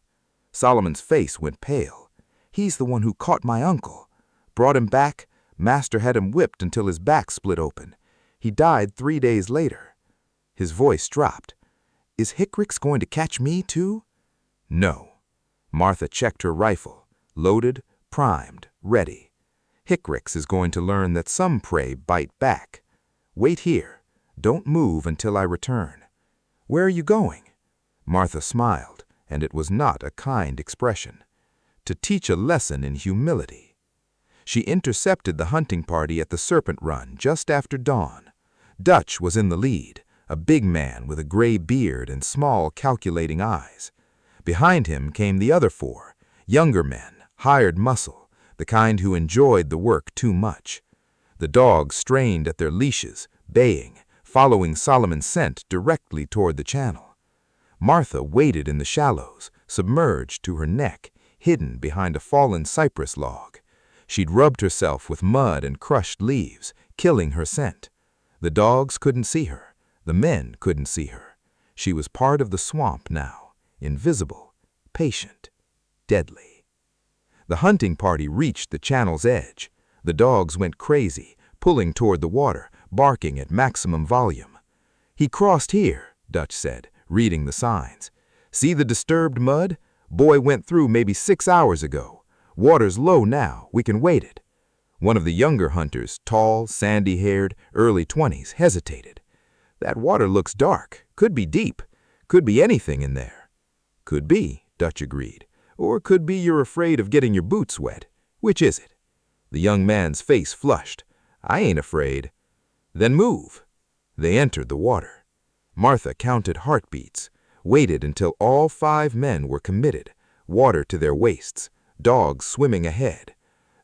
Solomon's face went pale. "He's the one who caught my uncle. Brought him back. Master had him whipped until his back split open. He died 3 days later." His voice dropped. "Is Hickrix going to catch me too?" "No." Martha checked her rifle, loaded, primed, ready. "Hickrix is going to learn that some prey bite back. Wait here. Don't move until I return." "Where are you going?" Martha smiled, and it was not a kind expression. "To teach a lesson in humility." She intercepted the hunting party at the Serpent Run just after dawn. Dutch was in the lead, a big man with a gray beard and small, calculating eyes. Behind him came the other 4, younger men, hired muscle, the kind who enjoyed the work too much. The dogs strained at their leashes, baying, following Solomon's scent directly toward the channel. Martha waded in the shallows, submerged to her neck, hidden behind a fallen cypress log. She'd rubbed herself with mud and crushed leaves, killing her scent. The dogs couldn't see her. The men couldn't see her. She was part of the swamp now, invisible, patient, deadly. The hunting party reached the channel's edge. The dogs went crazy, pulling toward the water, barking at maximum volume. "He crossed here," Dutch said, reading the signs. "See the disturbed mud? Boy went through maybe 6 hours ago. Water's low now, we can wait it." One of the younger hunters, tall, sandy-haired, early 20s, hesitated. "That water looks dark. Could be deep. Could be anything in there." "Could be," Dutch agreed. "Or could be you're afraid of getting your boots wet. Which is it?" The young man's face flushed. "I ain't afraid." "Then move." They entered the water. Martha counted heartbeats, waited until all 5 men were committed, water to their waists, dogs swimming ahead.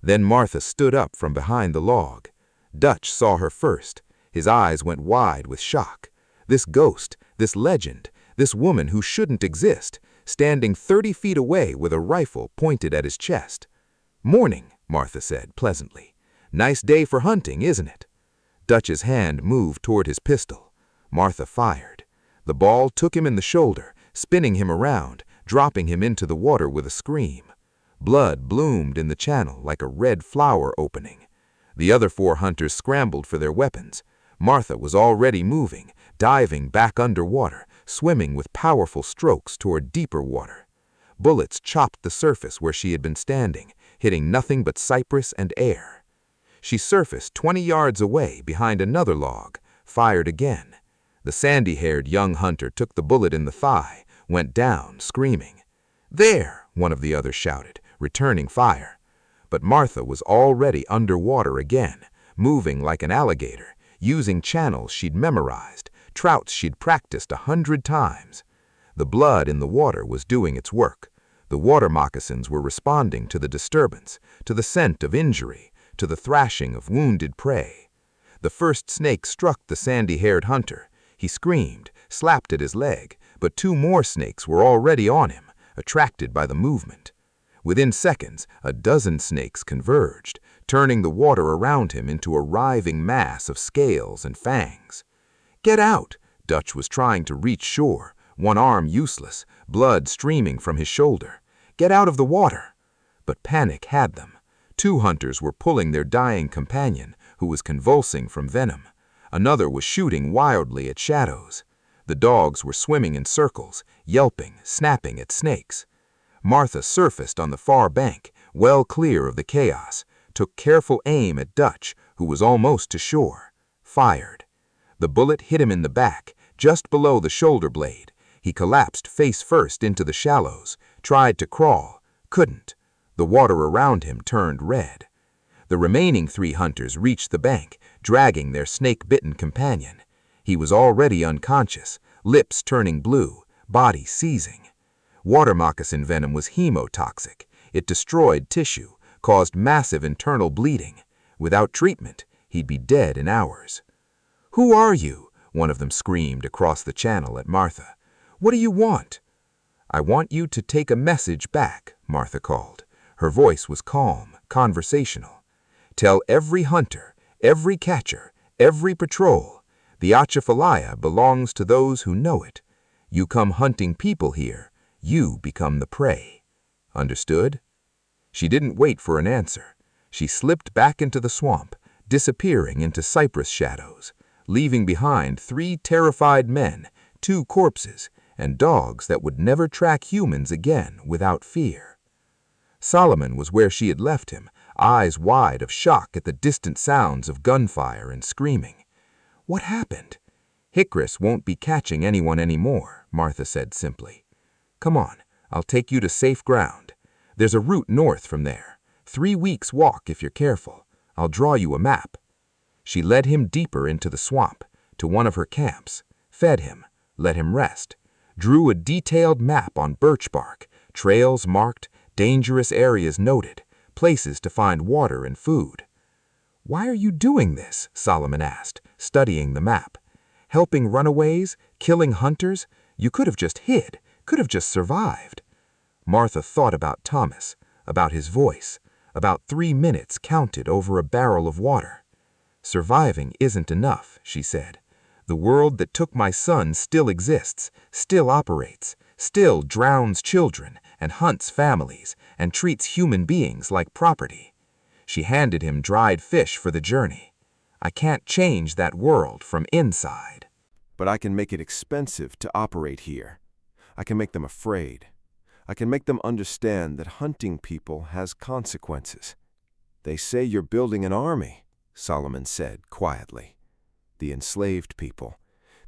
Then Martha stood up from behind the log. Dutch saw her first. His eyes went wide with shock. This ghost, this legend, this woman who shouldn't exist, standing 30 feet away with a rifle pointed at his chest. "Morning," Martha said pleasantly. "Nice day for hunting, isn't it?" Dutch's hand moved toward his pistol. Martha fired. The ball took him in the shoulder, spinning him around, dropping him into the water with a scream. Blood bloomed in the channel like a red flower opening. The other 4 hunters scrambled for their weapons. Martha was already moving, diving back underwater, swimming with powerful strokes toward deeper water. Bullets chopped the surface where she had been standing, hitting nothing but cypress and air. She surfaced 20 yards away behind another log, fired again. The sandy-haired young hunter took the bullet in the thigh, went down, screaming. "There!" one of the others shouted, returning fire. But Martha was already underwater again, moving like an alligator, using channels she'd memorized, trouts she'd practiced 100 times. The blood in the water was doing its work. The water moccasins were responding to the disturbance, to the scent of injury, to the thrashing of wounded prey. The first snake struck the sandy-haired hunter. He screamed, slapped at his leg, but 2 more snakes were already on him, attracted by the movement. Within seconds, a dozen snakes converged, turning the water around him into a writhing mass of scales and fangs. "Get out!" Dutch was trying to reach shore, one arm useless, blood streaming from his shoulder. "Get out of the water!" but panic had them. 2 hunters were pulling their dying companion, who was convulsing from venom. Another was shooting wildly at shadows. The dogs were swimming in circles, yelping, snapping at snakes. Martha surfaced on the far bank, well clear of the chaos, took careful aim at Dutch, who was almost to shore, fired. The bullet hit him in the back, just below the shoulder blade. He collapsed face first into the shallows, tried to crawl, couldn't. The water around him turned red. The remaining 3 hunters reached the bank, dragging their snake-bitten companion. He was already unconscious, lips turning blue, body seizing. Water moccasin venom was hemotoxic. It destroyed tissue, caused massive internal bleeding. Without treatment, he'd be dead in hours. "Who are you?" one of them screamed across the channel at Martha. "What do you want?" "I want you to take a message back," Martha called. Her voice was calm, conversational. "Tell every hunter, every catcher, every patrol, the Atchafalaya belongs to those who know it. You come hunting people here, you become the prey. Understood?" She didn't wait for an answer. She slipped back into the swamp, disappearing into cypress shadows, leaving behind 3 terrified men, 2 corpses, and dogs that would never track humans again without fear. Solomon was where she had left him, eyes wide of shock at the distant sounds of gunfire and screaming. "What happened?" "Hickrus won't be catching anyone anymore," Martha said simply. "Come on, I'll take you to safe ground. There's a route north from there. 3 weeks' walk if you're careful. I'll draw you a map." She led him deeper into the swamp, to one of her camps, fed him, let him rest, drew a detailed map on birch bark, trails marked, dangerous areas noted, places to find water and food. "Why are you doing this?" Solomon asked, studying the map. "Helping runaways, killing hunters? You could have just hid, could have just survived." Martha thought about Thomas, about his voice, about 3 minutes counted over a barrel of water. "Surviving isn't enough," she said. "The world that took my son still exists, still operates, still drowns children and hunts families and treats human beings like property." She handed him dried fish for the journey. "I can't change that world from inside." But I can make it expensive to operate here. I can make them afraid. I can make them understand that hunting people has consequences. "They say you're building an army," Solomon said quietly. "The enslaved people.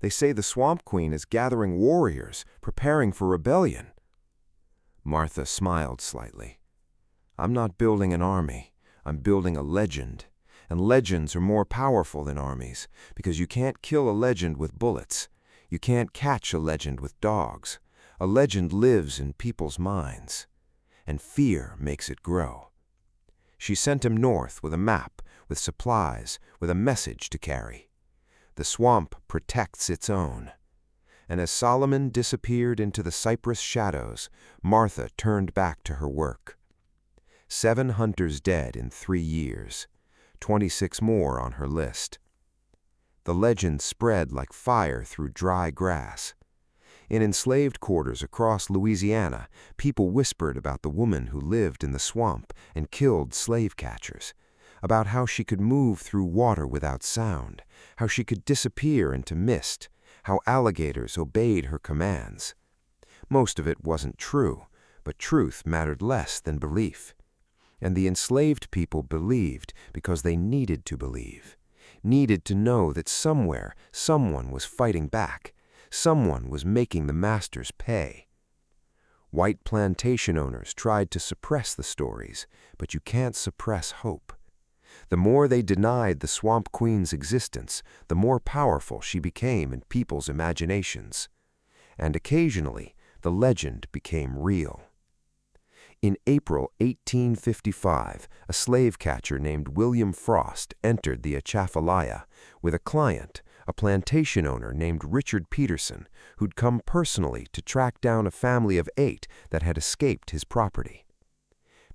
They say the Swamp Queen is gathering warriors, preparing for rebellion." Martha smiled slightly. "I'm not building an army. I'm building a legend. And legends are more powerful than armies, because you can't kill a legend with bullets. You can't catch a legend with dogs. A legend lives in people's minds, and fear makes it grow." She sent him north with a map, with supplies, with a message to carry. The swamp protects its own. And as Solomon disappeared into the cypress shadows, Martha turned back to her work. 7 hunters dead in 3 years, 26 more on her list. The legend spread like fire through dry grass. In enslaved quarters across Louisiana, people whispered about the woman who lived in the swamp and killed slave catchers, about how she could move through water without sound, how she could disappear into mist, how alligators obeyed her commands. Most of it wasn't true, but truth mattered less than belief. And the enslaved people believed because they needed to believe, needed to know that somewhere someone was fighting back, someone was making the masters pay. White plantation owners tried to suppress the stories, but you can't suppress hope. The more they denied the Swamp Queen's existence, the more powerful she became in people's imaginations. And occasionally, the legend became real. In April 1855, a slave catcher named William Frost entered the Atchafalaya with a client, a plantation owner named Richard Peterson, who'd come personally to track down a family of 8 that had escaped his property.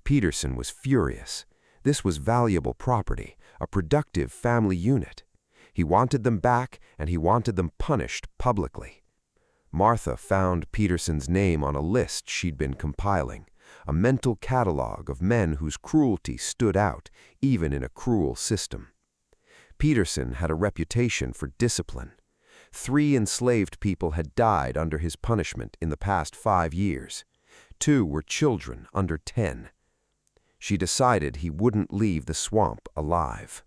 Peterson was furious. This was valuable property, a productive family unit. He wanted them back, and he wanted them punished publicly. Martha found Peterson's name on a list she'd been compiling, a mental catalog of men whose cruelty stood out, even in a cruel system. Peterson had a reputation for discipline. 3 enslaved people had died under his punishment in the past 5 years. 2 were children under 10. She decided he wouldn't leave the swamp alive.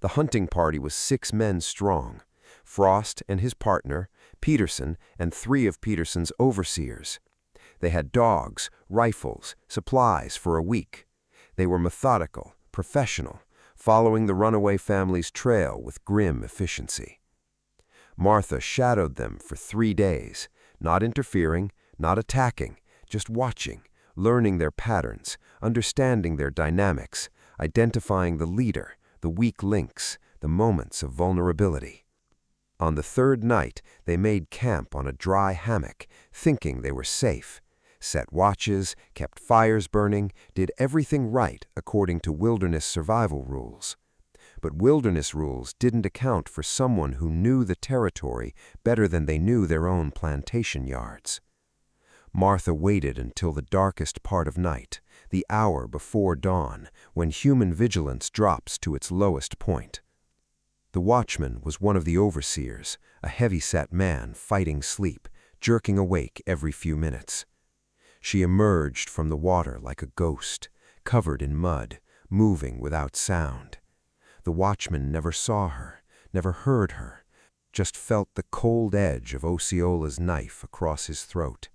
The hunting party was 6 men strong: Frost and his partner, Peterson, and 3 of Peterson's overseers. They had dogs, rifles, supplies for a week. They were methodical, professional, following the runaway family's trail with grim efficiency. Martha shadowed them for 3 days, not interfering, not attacking, just watching, learning their patterns, understanding their dynamics, identifying the leader, the weak links, the moments of vulnerability. On the 3rd night, they made camp on a dry hammock, thinking they were safe, set watches, kept fires burning, did everything right according to wilderness survival rules. But wilderness rules didn't account for someone who knew the territory better than they knew their own plantation yards. Martha waited until the darkest part of night, the hour before dawn, when human vigilance drops to its lowest point. The watchman was one of the overseers, a heavy-set man fighting sleep, jerking awake every few minutes. She emerged from the water like a ghost, covered in mud, moving without sound. The watchman never saw her, never heard her, just felt the cold edge of Osceola's knife across his throat,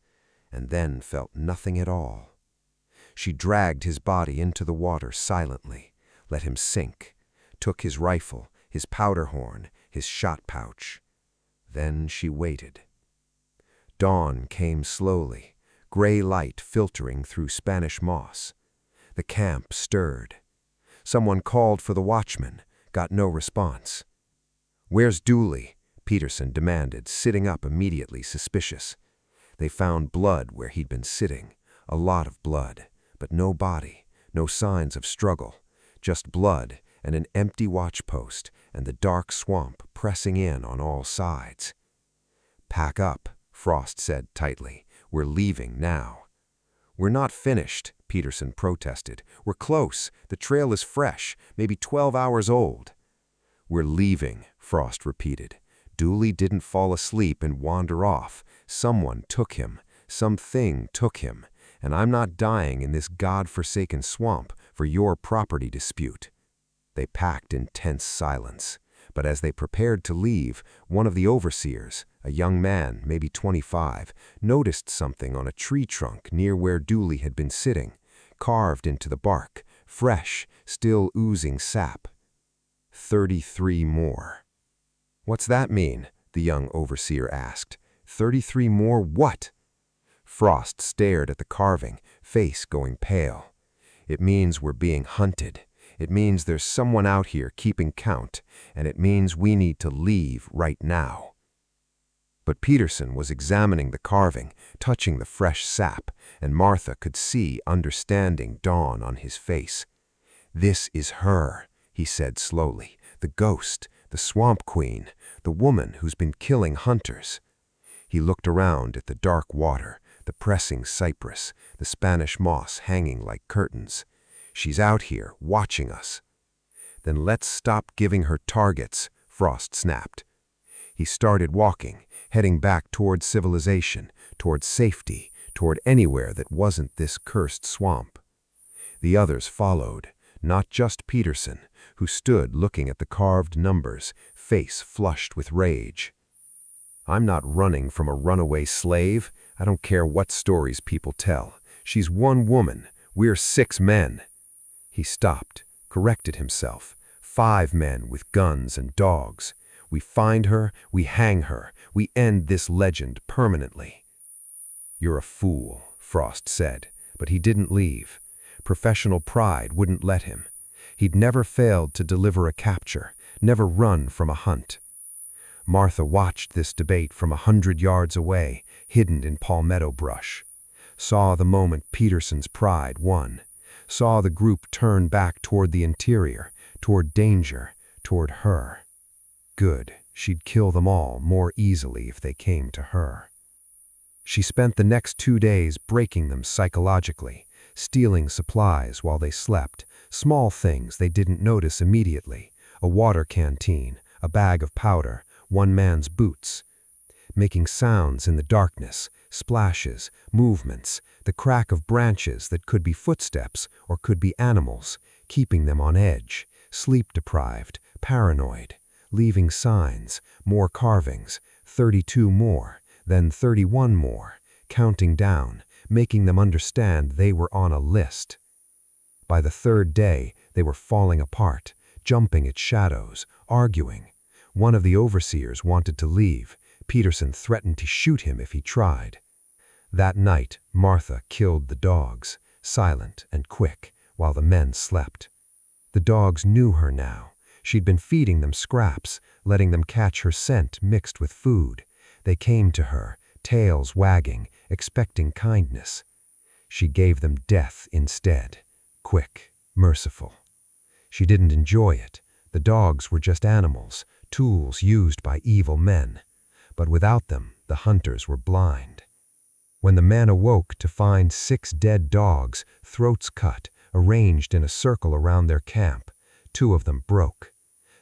and then felt nothing at all. She dragged his body into the water silently, let him sink, took his rifle, his powder horn, his shot pouch. Then she waited. Dawn came slowly, gray light filtering through Spanish moss. The camp stirred. Someone called for the watchman, got no response. "Where's Dooley?" Peterson demanded, sitting up immediately, suspicious. They found blood where he'd been sitting, a lot of blood, but no body, no signs of struggle, just blood and an empty watch post and the dark swamp pressing in on all sides. "Pack up," Frost said tightly. "We're leaving now." "We're not finished," Peterson protested. "We're close. The trail is fresh, maybe 12 hours old." "We're leaving," Frost repeated. "Dooley didn't fall asleep and wander off. Someone took him. Something took him. And I'm not dying in this God-forsaken swamp for your property dispute." They packed in tense silence. But as they prepared to leave, one of the overseers, a young man, maybe 25, noticed something on a tree trunk near where Dooley had been sitting, carved into the bark, fresh, still oozing sap. 33 more. "What's that mean?" the young overseer asked. 33 more what? Frost stared at the carving, face going pale. "It means we're being hunted. It means there's someone out here keeping count, and it means we need to leave right now." But Peterson was examining the carving, touching the fresh sap, and Martha could see understanding dawn on his face. "This is her," he said slowly, "the ghost, the swamp queen, the woman who's been killing hunters." He looked around at the dark water, the pressing cypress, the Spanish moss hanging like curtains. "She's out here, watching us." "Then let's stop giving her targets," Frost snapped. He started walking, heading back toward civilization, toward safety, toward anywhere that wasn't this cursed swamp. The others followed, not just Peterson, who stood looking at the carved numbers, face flushed with rage. "I'm not running from a runaway slave. I don't care what stories people tell. She's one woman. We're 6 men. He stopped, corrected himself. 5 men with guns and dogs. We find her, we hang her, we end this legend permanently. "You're a fool," Frost said, but he didn't leave. Professional pride wouldn't let him. He'd never failed to deliver a capture, never run from a hunt. Martha watched this debate from 100 yards away, hidden in palmetto brush. Saw the moment Peterson's pride won. Saw the group turn back toward the interior, toward danger, toward her. Good, she'd kill them all more easily if they came to her. She spent the next 2 days breaking them psychologically, stealing supplies while they slept, small things they didn't notice immediately, a water canteen, a bag of powder, one man's boots. Making sounds in the darkness, splashes, movements, the crack of branches that could be footsteps or could be animals, keeping them on edge, sleep-deprived, paranoid, leaving signs, more carvings, 32 more, then 31 more, counting down, making them understand they were on a list. By the 3rd day, they were falling apart, jumping at shadows, arguing. One of the overseers wanted to leave. Peterson threatened to shoot him if he tried. That night, Martha killed the dogs, silent and quick, while the men slept. The dogs knew her now. She'd been feeding them scraps, letting them catch her scent mixed with food. They came to her, tails wagging, expecting kindness. She gave them death instead, quick, merciful. She didn't enjoy it. The dogs were just animals, tools used by evil men. But without them, the hunters were blind. When the men awoke to find 6 dead dogs, throats cut, arranged in a circle around their camp, 2 of them broke.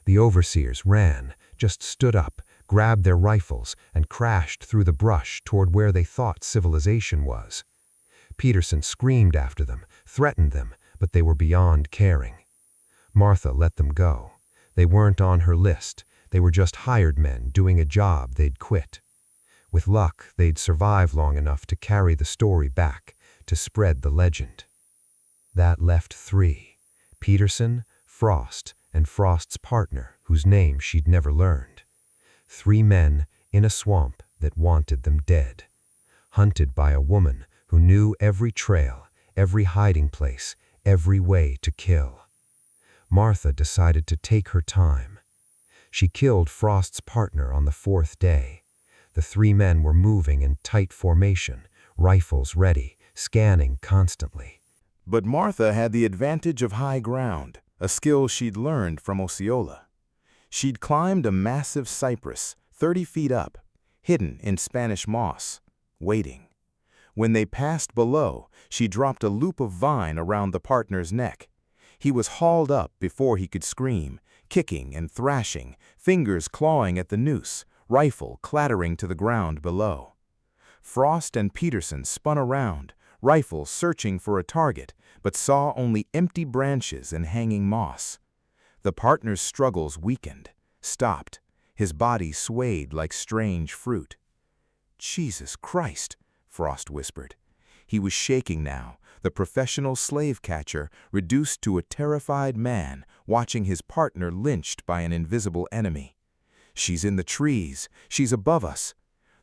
The overseers ran, just stood up, grabbed their rifles, and crashed through the brush toward where they thought civilization was. Peterson screamed after them, threatened them, but they were beyond caring. Martha let them go. They weren't on her list. They were just hired men doing a job they'd quit. With luck, they'd survive long enough to carry the story back, to spread the legend. That left 3, Peterson, Frost, and Frost's partner, whose name she'd never learned. 3 men in a swamp that wanted them dead, hunted by a woman who knew every trail, every hiding place, every way to kill. Martha decided to take her time. She killed Frost's partner on the 4th day. The 3 men were moving in tight formation, rifles ready, scanning constantly. But Martha had the advantage of high ground, a skill she'd learned from Osceola. She'd climbed a massive cypress, 30 feet up, hidden in Spanish moss, waiting. When they passed below, she dropped a loop of vine around the partner's neck. He was hauled up before he could scream, kicking and thrashing, fingers clawing at the noose, rifle clattering to the ground below. Frost and Peterson spun around, rifles searching for a target, but saw only empty branches and hanging moss. The partner's struggles weakened, stopped. His body swayed like strange fruit. "Jesus Christ," Frost whispered. He was shaking now, the professional slave catcher reduced to a terrified man watching his partner lynched by an invisible enemy. "She's in the trees. She's above us."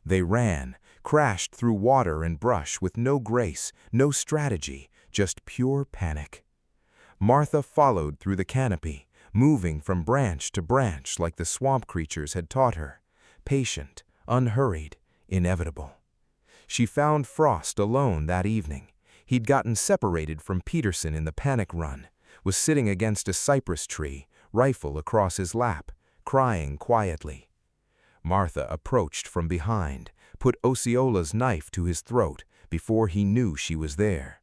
They ran, crashed through water and brush with no grace, no strategy, just pure panic. Martha followed through the canopy, moving from branch to branch like the swamp creatures had taught her, patient, unhurried, inevitable. She found Frost alone that evening. He'd gotten separated from Peterson in the panic run, was sitting against a cypress tree, rifle across his lap, crying quietly. Martha approached from behind, put Osceola's knife to his throat before he knew she was there.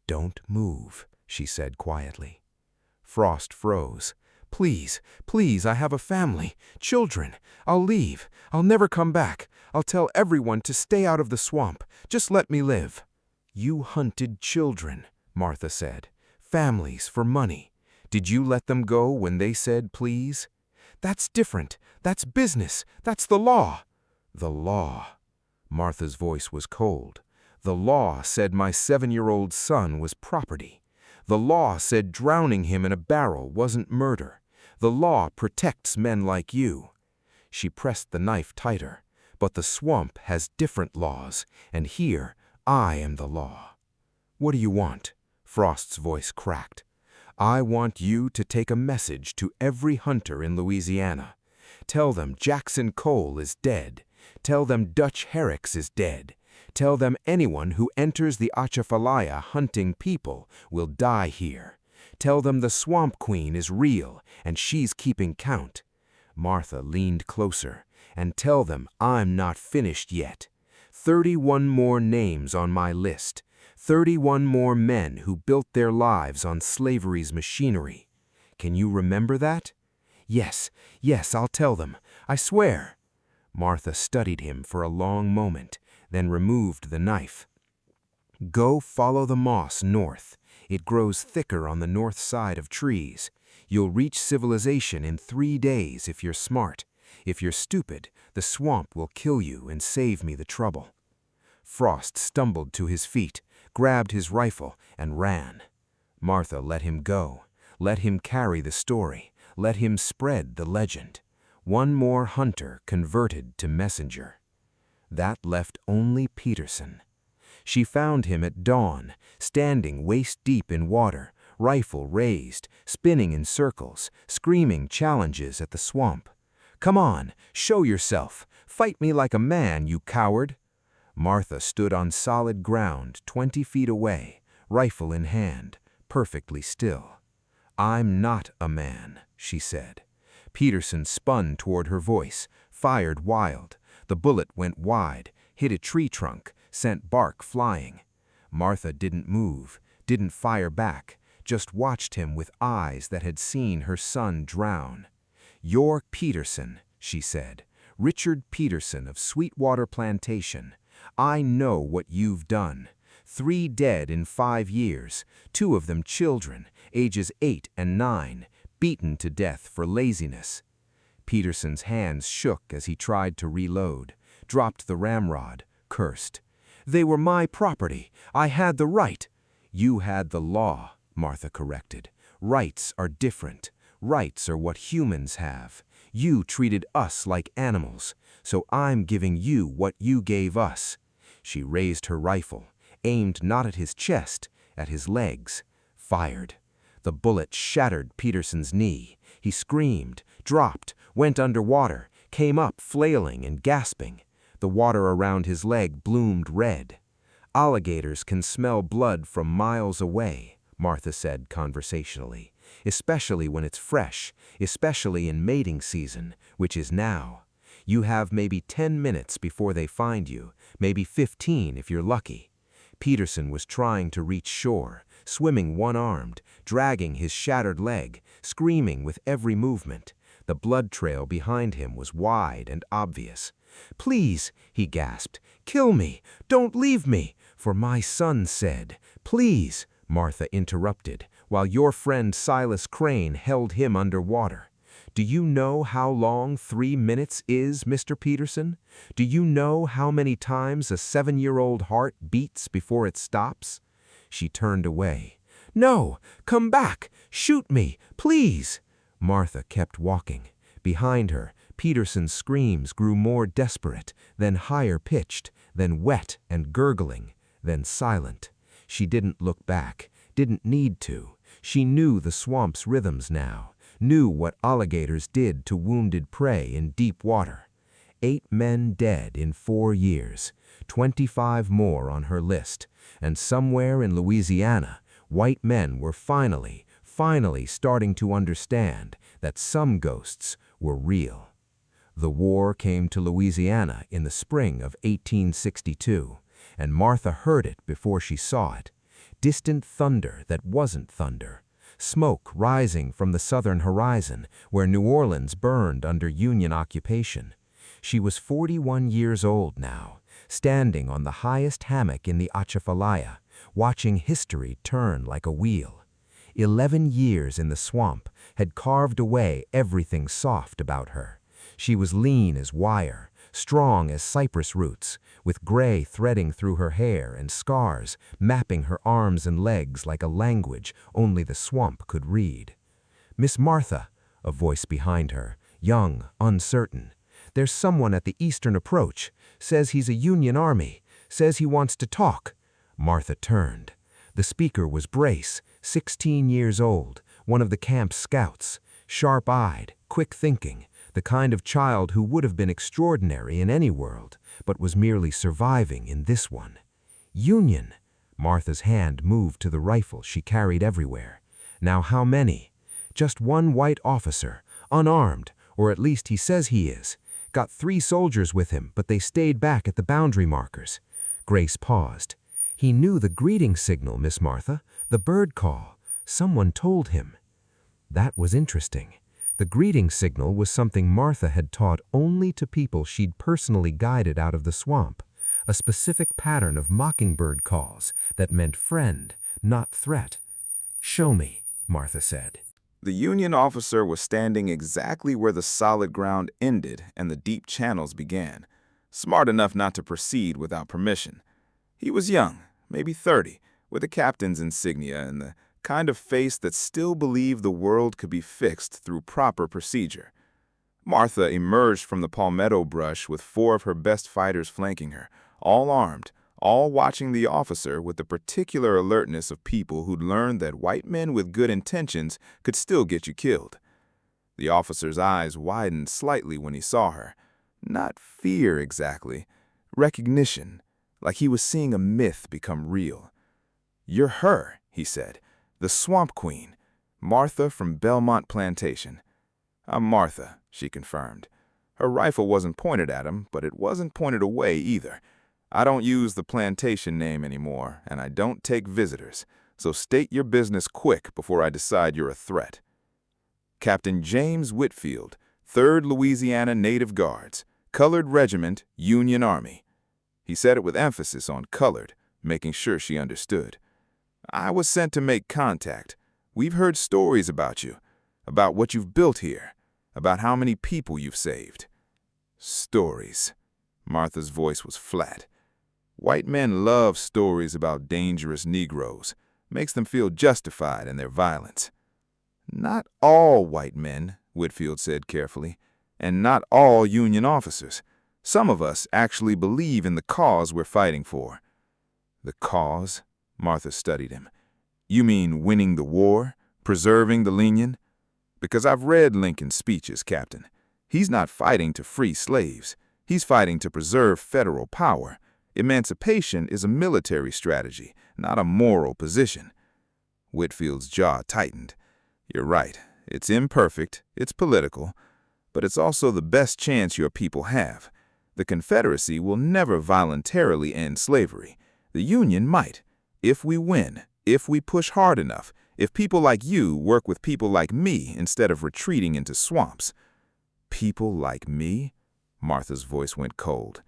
"Don't move," she said quietly. Frost froze. "Please, please, I have a family, children. I'll leave. I'll never come back. I'll tell everyone to stay out of the swamp. Just let me live." "You hunted children," Martha said. "Families for money. Did you let them go when they said please?" "That's different. That's business. That's the law." "The law." Martha's voice was cold. "The law said my 7-year-old son was property. The law said drowning him in a barrel wasn't murder. The law protects men like you." She pressed the knife tighter. "But the swamp has different laws, and here I am the law." "What do you want?" Frost's voice cracked. "I want you to take a message to every hunter in Louisiana. Tell them Jackson Cole is dead. Tell them Dutch Herricks is dead. Tell them anyone who enters the Atchafalaya hunting people will die here. Tell them the Swamp Queen is real and she's keeping count." Martha leaned closer. "And tell them I'm not finished yet. 31 more names on my list. 31 more men who built their lives on slavery's machinery. Can you remember that? Yes, I'll tell them. I swear. Martha studied him for a long moment, then removed the knife. Go follow the moss north. It grows thicker on the north side of trees. You'll reach civilization in 3 days if you're smart. If you're stupid, the swamp will kill you and save me the trouble. Frost stumbled to his feet, grabbed his rifle, and ran. Martha let him go. Let him carry the story. Let him spread the legend. One more hunter converted to messenger. That left only Peterson. She found him at dawn, standing waist-deep in water, rifle raised, spinning in circles, screaming challenges at the swamp. "Come on, show yourself. Fight me like a man, you coward." Martha stood on solid ground 20 feet away, rifle in hand, perfectly still. "I'm not a man," she said. Peterson spun toward her voice, fired wild. The bullet went wide, hit a tree trunk, sent bark flying. Martha didn't move, didn't fire back, just watched him with eyes that had seen her son drown. "You're Peterson," she said. "Richard Peterson of Sweetwater Plantation. I know what you've done. 3 dead in 5 years, 2 of them children, ages 8 and 9, beaten to death for laziness." Peterson's hands shook as he tried to reload, dropped the ramrod, cursed. "They were my property. I had the right." "You had the law," Martha corrected. "Rights are different. Rights are what humans have. You treated us like animals, so I'm giving you what you gave us." She raised her rifle, aimed not at his chest, at his legs, fired. The bullet shattered Peterson's knee. He screamed, dropped, went underwater, came up flailing and gasping. The water around his leg bloomed red. "Alligators can smell blood from miles away," Martha said conversationally, "especially when it's fresh, especially in mating season, which is now. You have maybe 10 minutes before they find you, maybe 15 if you're lucky." Peterson was trying to reach shore, swimming one-armed, dragging his shattered leg, screaming with every movement. The blood trail behind him was wide and obvious. "Please," he gasped, "kill me, don't leave me, for my son said." "Please," Martha interrupted, while your friend Silas Crane held him underwater. "Do you know how long 3 minutes is, Mr. Peterson? Do you know how many times a 7-year-old heart beats before it stops?" She turned away. "No, come back, shoot me, please." Martha kept walking. Behind her, Peterson's screams grew more desperate, then higher pitched, then wet and gurgling, then silent. She didn't look back, didn't need to. She knew the swamp's rhythms now, knew what alligators did to wounded prey in deep water. 8 men dead in 4 years, 25 more on her list, and somewhere in Louisiana, white men were finally starting to understand that some ghosts were real. The war came to Louisiana in the spring of 1862, and Martha heard it before she saw it. Distant thunder that wasn't thunder. Smoke rising from the southern horizon where New Orleans burned under Union occupation. She was 41 years old now, standing on the highest hammock in the Atchafalaya, watching history turn like a wheel. 11 years in the swamp had carved away everything soft about her. She was lean as wire, strong as cypress roots, with gray threading through her hair and scars mapping her arms and legs like a language only the swamp could read. "Miss Martha," a voice behind her, young, uncertain. "There's someone at the eastern approach. Says he's a Union Army. Says he wants to talk." Martha turned. The speaker was Brace, 16 years old, one of the camp's scouts, sharp-eyed, quick-thinking, the kind of child who would have been extraordinary in any world, but was merely surviving in this one. "Union." Martha's hand moved to the rifle she carried everywhere. "Now how many?" "Just one white officer, unarmed, or at least he says he is. Got 3 soldiers with him, but they stayed back at the boundary markers." Grace paused. "He knew the greeting signal, Miss Martha, the bird call. Someone told him." That was interesting. The greeting signal was something Martha had taught only to people she'd personally guided out of the swamp, a specific pattern of mockingbird calls that meant friend, not threat. "Show me," Martha said. The Union officer was standing exactly where the solid ground ended and the deep channels began, smart enough not to proceed without permission. He was young, maybe 30, with a captain's insignia and the kind of face that still believed the world could be fixed through proper procedure. Martha emerged from the palmetto brush with 4 of her best fighters flanking her, all armed, all watching the officer with the particular alertness of people who'd learned that white men with good intentions could still get you killed. The officer's eyes widened slightly when he saw her. Not fear exactly, recognition, like he was seeing a myth become real. "You're her," he said, "the Swamp Queen, Martha from Belmont Plantation." "I'm Martha," she confirmed. Her rifle wasn't pointed at him, but it wasn't pointed away either. "I don't use the plantation name anymore, and I don't take visitors, so state your business quick before I decide you're a threat." "Captain James Whitfield, 3rd Louisiana Native Guards, Colored Regiment, Union Army." He said it with emphasis on colored, making sure she understood. "I was sent to make contact. We've heard stories about you, about what you've built here, about how many people you've saved." "Stories." Martha's voice was flat. "White men love stories about dangerous Negroes. Makes them feel justified in their violence." "Not all white men," Whitfield said carefully, "and not all Union officers. Some of us actually believe in the cause we're fighting for." "The cause?" Martha studied him. "You mean winning the war? Preserving the Union?" "Because I've read Lincoln's speeches, Captain. He's not fighting to free slaves. He's fighting to preserve federal power. Emancipation is a military strategy, not a moral position." Whitfield's jaw tightened. "You're right. It's imperfect, it's political, but it's also the best chance your people have. The Confederacy will never voluntarily end slavery. The Union might. If we win, if we push hard enough, if people like you work with people like me instead of retreating into swamps." "People like me?" Martha's voice went cold.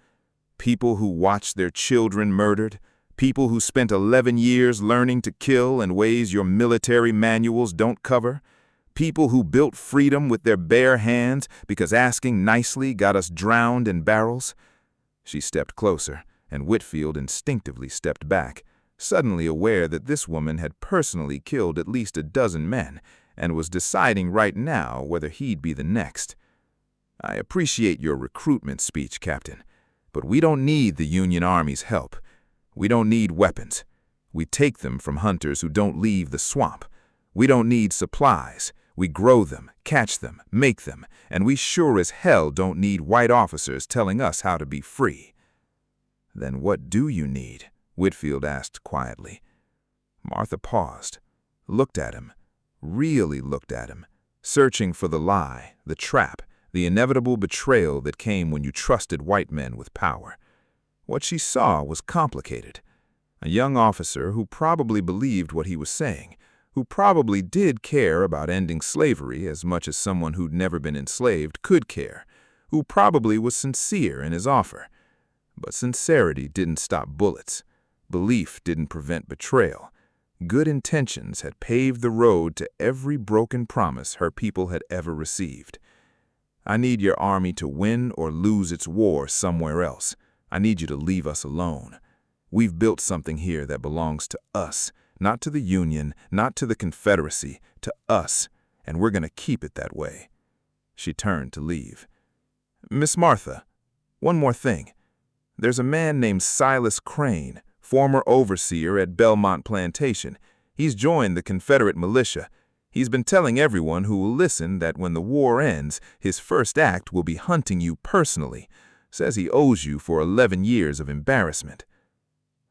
"People who watched their children murdered? People who spent 11 years learning to kill in ways your military manuals don't cover? People who built freedom with their bare hands because asking nicely got us drowned in barrels?" She stepped closer, and Whitfield instinctively stepped back, suddenly aware that this woman had personally killed at least a dozen men and was deciding right now whether he'd be the next. "I appreciate your recruitment speech, Captain, but we don't need the Union Army's help. We don't need weapons. We take them from hunters who don't leave the swamp. We don't need supplies. We grow them, catch them, make them, and we sure as hell don't need white officers telling us how to be free." "Then what do you need?" Whitfield asked quietly. Martha paused, looked at him, really looked at him, searching for the lie, the trap, the inevitable betrayal that came when you trusted white men with power. What she saw was complicated. A young officer who probably believed what he was saying, who probably did care about ending slavery as much as someone who'd never been enslaved could care, who probably was sincere in his offer. But sincerity didn't stop bullets. Belief didn't prevent betrayal. Good intentions had paved the road to every broken promise her people had ever received. "I need your army to win or lose its war somewhere else. I need you to leave us alone. We've built something here that belongs to us, not to the Union, not to the Confederacy, to us, and we're going to keep it that way." She turned to leave. "Miss Martha, one more thing. There's a man named Silas Crane, former overseer at Belmont Plantation. He's joined the Confederate militia. He's been telling everyone who will listen that when the war ends, his first act will be hunting you personally. Says he owes you for 11 years of embarrassment."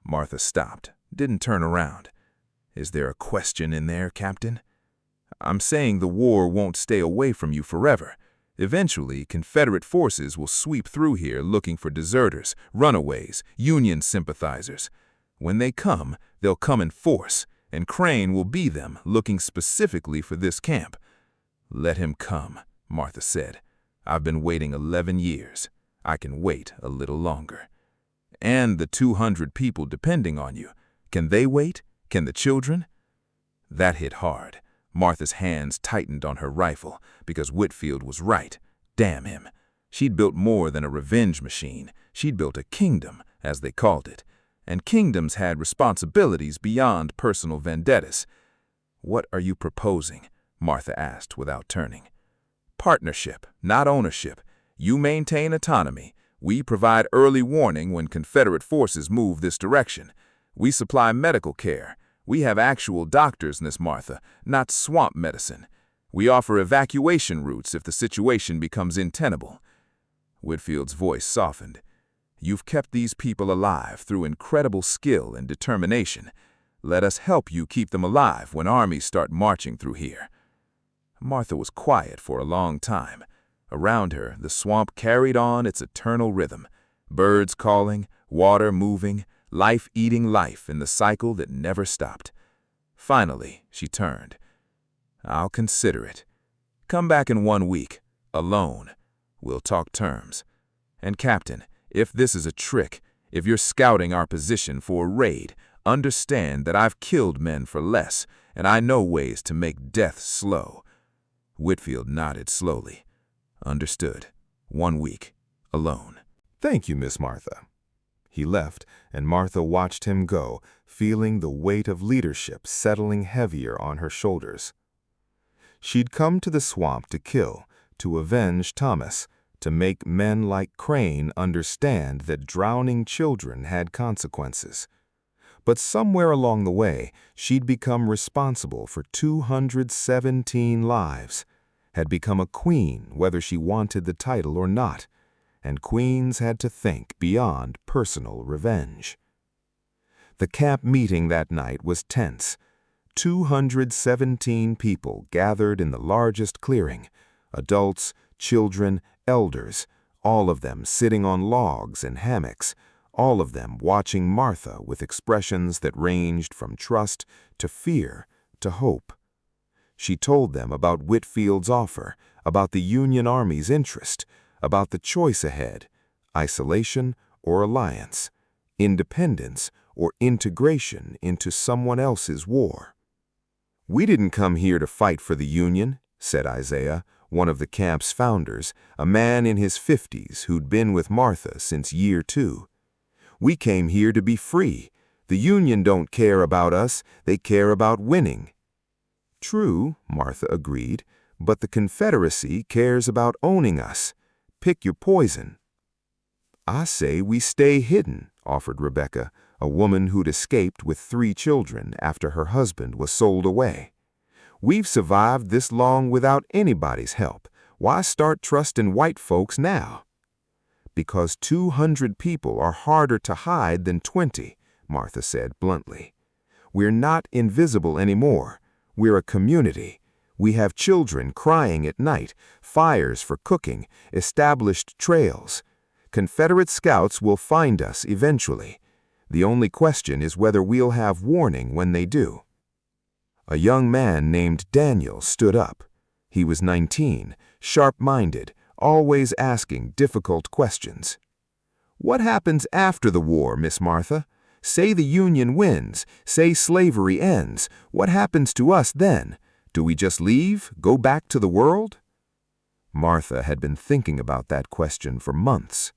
Martha stopped, didn't turn around. "Is there a question in there, Captain?" "I'm saying the war won't stay away from you forever. Eventually, Confederate forces will sweep through here looking for deserters, runaways, Union sympathizers. When they come, they'll come in force, and Crane will be them, looking specifically for this camp. "Let him come," Martha said. "I've been waiting 11 years. I can wait a little longer." "And the 200 people depending on you. Can they wait? Can the children?" That hit hard. Martha's hands tightened on her rifle, because Whitfield was right. Damn him. She'd built more than a revenge machine. She'd built a kingdom, as they called it. And kingdoms had responsibilities beyond personal vendettas. "What are you proposing?" Martha asked without turning. "Partnership, not ownership. You maintain autonomy. We provide early warning when Confederate forces move this direction. We supply medical care. We have actual doctors, Miss Martha, not swamp medicine. We offer evacuation routes if the situation becomes untenable." Whitfield's voice softened. "You've kept these people alive through incredible skill and determination. Let us help you keep them alive when armies start marching through here." Martha was quiet for a long time. Around her, the swamp carried on its eternal rhythm. Birds calling, water moving, life eating life in the cycle that never stopped. Finally, she turned. "I'll consider it. Come back in 1 week, alone. We'll talk terms. And Captain, if this is a trick, if you're scouting our position for a raid, understand that I've killed men for less, and I know ways to make death slow." Whitfield nodded slowly. "Understood. 1 week, alone." "Thank you, Miss Martha." He left, and Martha watched him go, feeling the weight of leadership settling heavier on her shoulders. She'd come to the swamp to kill, to avenge Thomas, to make men like Crane understand that drowning children had consequences. But somewhere along the way, she'd become responsible for 217 lives, had become a queen whether she wanted the title or not, and queens had to think beyond personal revenge. The camp meeting that night was tense. 217 people gathered in the largest clearing, adults, children, elders, all of them sitting on logs and hammocks, all of them watching Martha with expressions that ranged from trust to fear to hope. She told them about Whitfield's offer, about the Union Army's interest, about the choice ahead, isolation or alliance, independence or integration into someone else's war. "We didn't come here to fight for the Union," said Isaiah, one of the camp's founders, a man in his 50s who'd been with Martha since year 2. "We came here to be free. The Union don't care about us, they care about winning." "True," Martha agreed, "but the Confederacy cares about owning us. Pick your poison." "I say we stay hidden," offered Rebecca, a woman who'd escaped with 3 children after her husband was sold away. "We've survived this long without anybody's help. Why start trusting white folks now?" "Because 200 people are harder to hide than 20, Martha said bluntly. "We're not invisible anymore. We're a community. We have children crying at night, fires for cooking, established trails. Confederate scouts will find us eventually. The only question is whether we'll have warning when they do." A young man named Daniel stood up. He was 19, sharp-minded, always asking difficult questions. "What happens after the war, Miss Martha? Say the Union wins, say slavery ends. What happens to us then? Do we just leave, go back to the world?" Martha had been thinking about that question for months.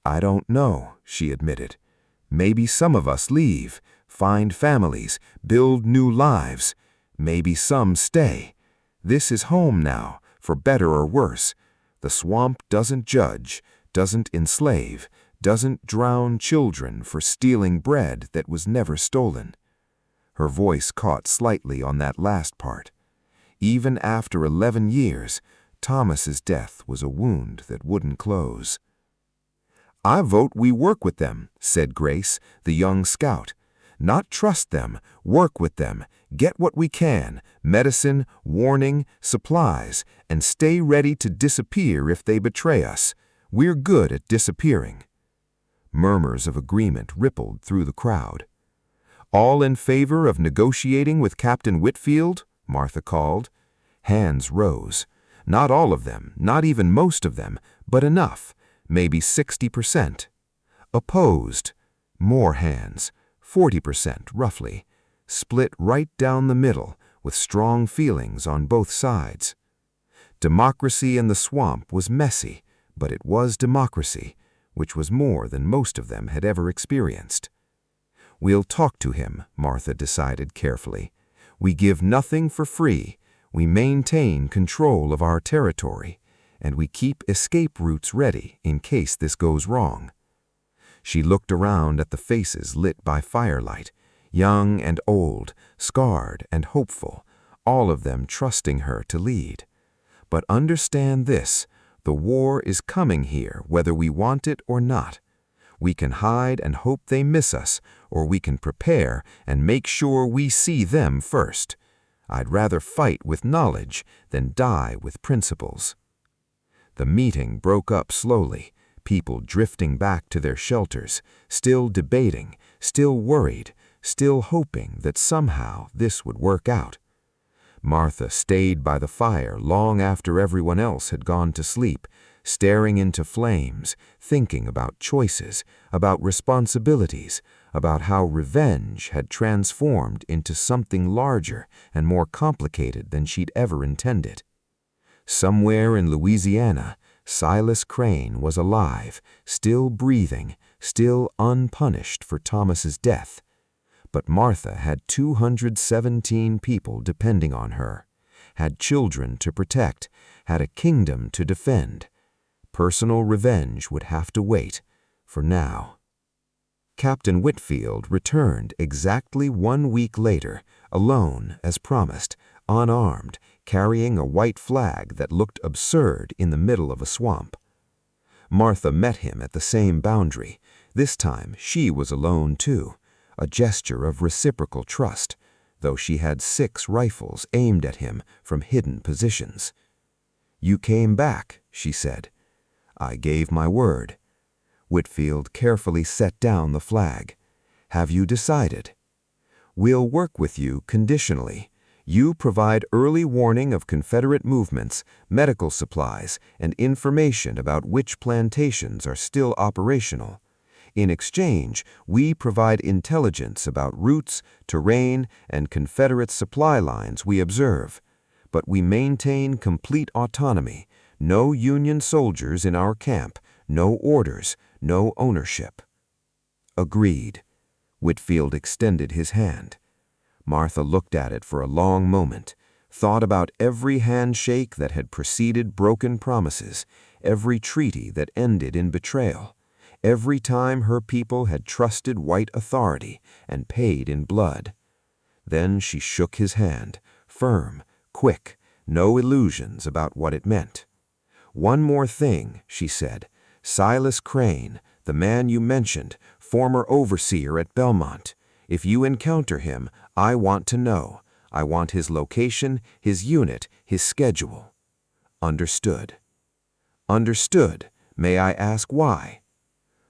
"I don't know," she admitted. "Maybe some of us leave, find families, build new lives. Maybe some stay. This is home now, for better or worse. The swamp doesn't judge, doesn't enslave, doesn't drown children for stealing bread that was never stolen." Her voice caught slightly on that last part. Even after 11 years, Thomas's death was a wound that wouldn't close. "I vote we work with them," said Grace, the young scout. Not trust them, work with them, get what we can, medicine, warning, supplies, and stay ready to disappear if they betray us. We're good at disappearing." Murmurs of agreement rippled through the crowd. "All in favor of negotiating with Captain Whitfield?" Martha called. Hands rose. Not all of them, not even most of them, but enough, maybe 60%. Opposed? More hands, 40% roughly, split right down the middle with strong feelings on both sides. Democracy in the swamp was messy, but it was democracy, which was more than most of them had ever experienced. "We'll talk to him," Martha decided carefully. "We give nothing for free. We maintain control of our territory, and we keep escape routes ready in case this goes wrong." She looked around at the faces lit by firelight, young and old, scarred and hopeful, all of them trusting her to lead. "But understand this, the war is coming here whether we want it or not. We can hide and hope they miss us, or we can prepare and make sure we see them first. I'd rather fight with knowledge than die with principles." The meeting broke up slowly, people drifting back to their shelters, still debating, still worried, still hoping that somehow this would work out. Martha stayed by the fire long after everyone else had gone to sleep, staring into flames, thinking about choices, about responsibilities, about how revenge had transformed into something larger and more complicated than she'd ever intended. Somewhere in Louisiana, Silas Crane was alive, still breathing, still unpunished for Thomas's death. But Martha had 217 people depending on her, had children to protect, had a kingdom to defend. Personal revenge would have to wait, for now. Captain Whitfield returned exactly 1 week later, alone as promised, unarmed, carrying a white flag that looked absurd in the middle of a swamp. Martha met him at the same boundary. This time she was alone too, a gesture of reciprocal trust, though she had 6 rifles aimed at him from hidden positions. "You came back," she said. "I gave my word." Whitfield carefully set down the flag. "Have you decided?" "We'll work with you conditionally. You provide early warning of Confederate movements, medical supplies, and information about which plantations are still operational. In exchange, we provide intelligence about routes, terrain, and Confederate supply lines we observe. But we maintain complete autonomy. No Union soldiers in our camp, no orders, no ownership." "Agreed." Whitfield extended his hand. Martha looked at it for a long moment, thought about every handshake that had preceded broken promises, every treaty that ended in betrayal, every time her people had trusted white authority and paid in blood. Then she shook his hand, firm, quick, no illusions about what it meant. "One more thing," she said. "Silas Crane, the man you mentioned, former overseer at Belmont. If you encounter him, I want to know. I want his location, his unit, his schedule." "Understood." "Understood. May I ask why?"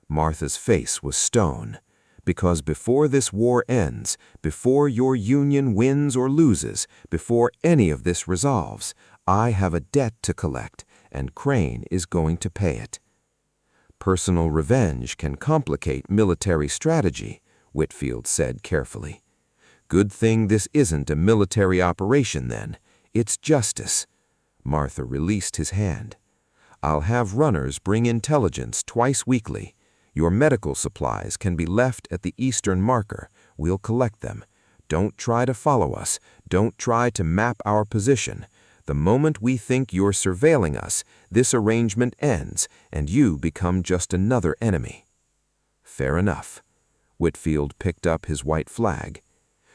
Martha's face was stone. "Because before this war ends, before your union wins or loses, before any of this resolves, I have a debt to collect, and Crane is going to pay it." "Personal revenge can complicate military strategy," Whitfield said carefully. "Good thing this isn't a military operation then. It's justice." Martha released his hand. "I'll have runners bring intelligence twice weekly. Your medical supplies can be left at the eastern marker. We'll collect them. Don't try to follow us. Don't try to map our position. The moment we think you're surveilling us, this arrangement ends, and you become just another enemy." "Fair enough." Whitfield picked up his white flag.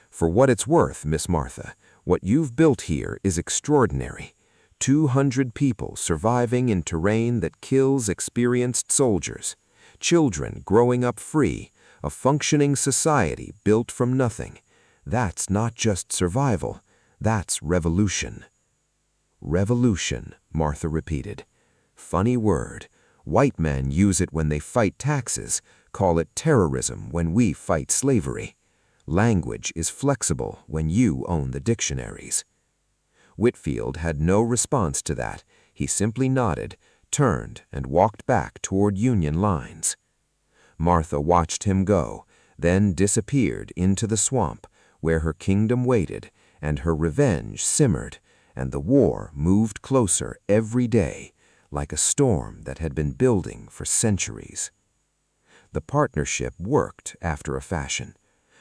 "For what it's worth, Miss Martha, what you've built here is extraordinary. 200 people surviving in terrain that kills experienced soldiers. Children growing up free, a functioning society built from nothing. That's not just survival, that's revolution. Revolution, Martha repeated. Funny word. White men use it when they fight taxes, call it terrorism when we fight slavery. Language is flexible when you own the dictionaries. Whitfield had no response to that. He simply nodded, turned, and walked back toward Union lines. Martha watched him go, then disappeared into the swamp, where her kingdom waited, and her revenge simmered, and the war moved closer every day, like a storm that had been building for centuries. The partnership worked after a fashion.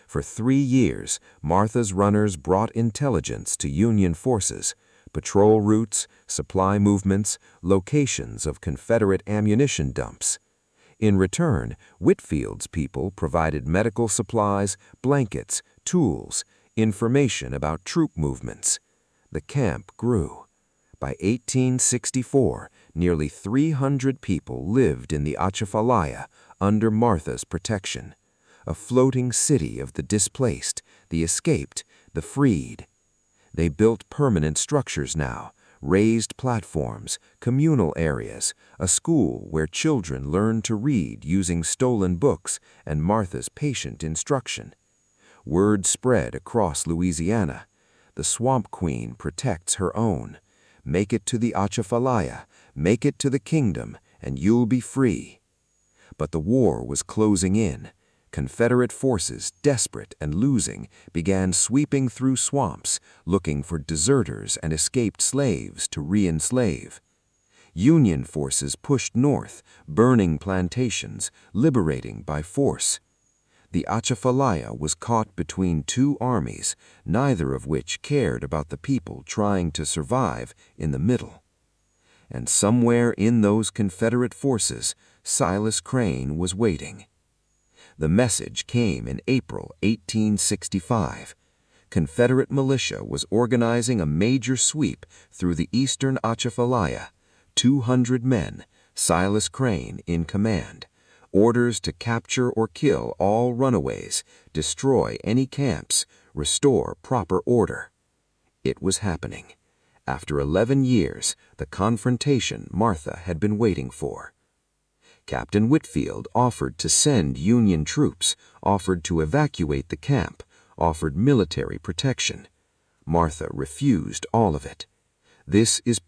For 3 years, Martha's runners brought intelligence to Union forces, patrol routes, supply movements, locations of Confederate ammunition dumps. In return, Whitfield's people provided medical supplies, blankets, tools, information about troop movements. The camp grew. By 1864, nearly 300 people lived in the Atchafalaya under Martha's protection, a floating city of the displaced, the escaped, the freed. They built permanent structures now, raised platforms, communal areas, a school where children learned to read using stolen books and Martha's patient instruction. Word spread across Louisiana. The Swamp Queen protects her own. Make it to the Atchafalaya, make it to the kingdom, and you'll be free. But the war was closing in. Confederate forces, desperate and losing, began sweeping through swamps, looking for deserters and escaped slaves to re-enslave. Union forces pushed north, burning plantations, liberating by force. The Atchafalaya was caught between 2 armies, neither of which cared about the people trying to survive in the middle. And somewhere in those Confederate forces, Silas Crane was waiting. The message came in April 1865. Confederate militia was organizing a major sweep through the eastern Atchafalaya. 200 men, Silas Crane in command. Orders to capture or kill all runaways, destroy any camps, restore proper order. It was happening. After 11 years, the confrontation Martha had been waiting for. Captain Whitfield offered to send Union troops, offered to evacuate the camp, offered military protection. Martha refused all of it. This is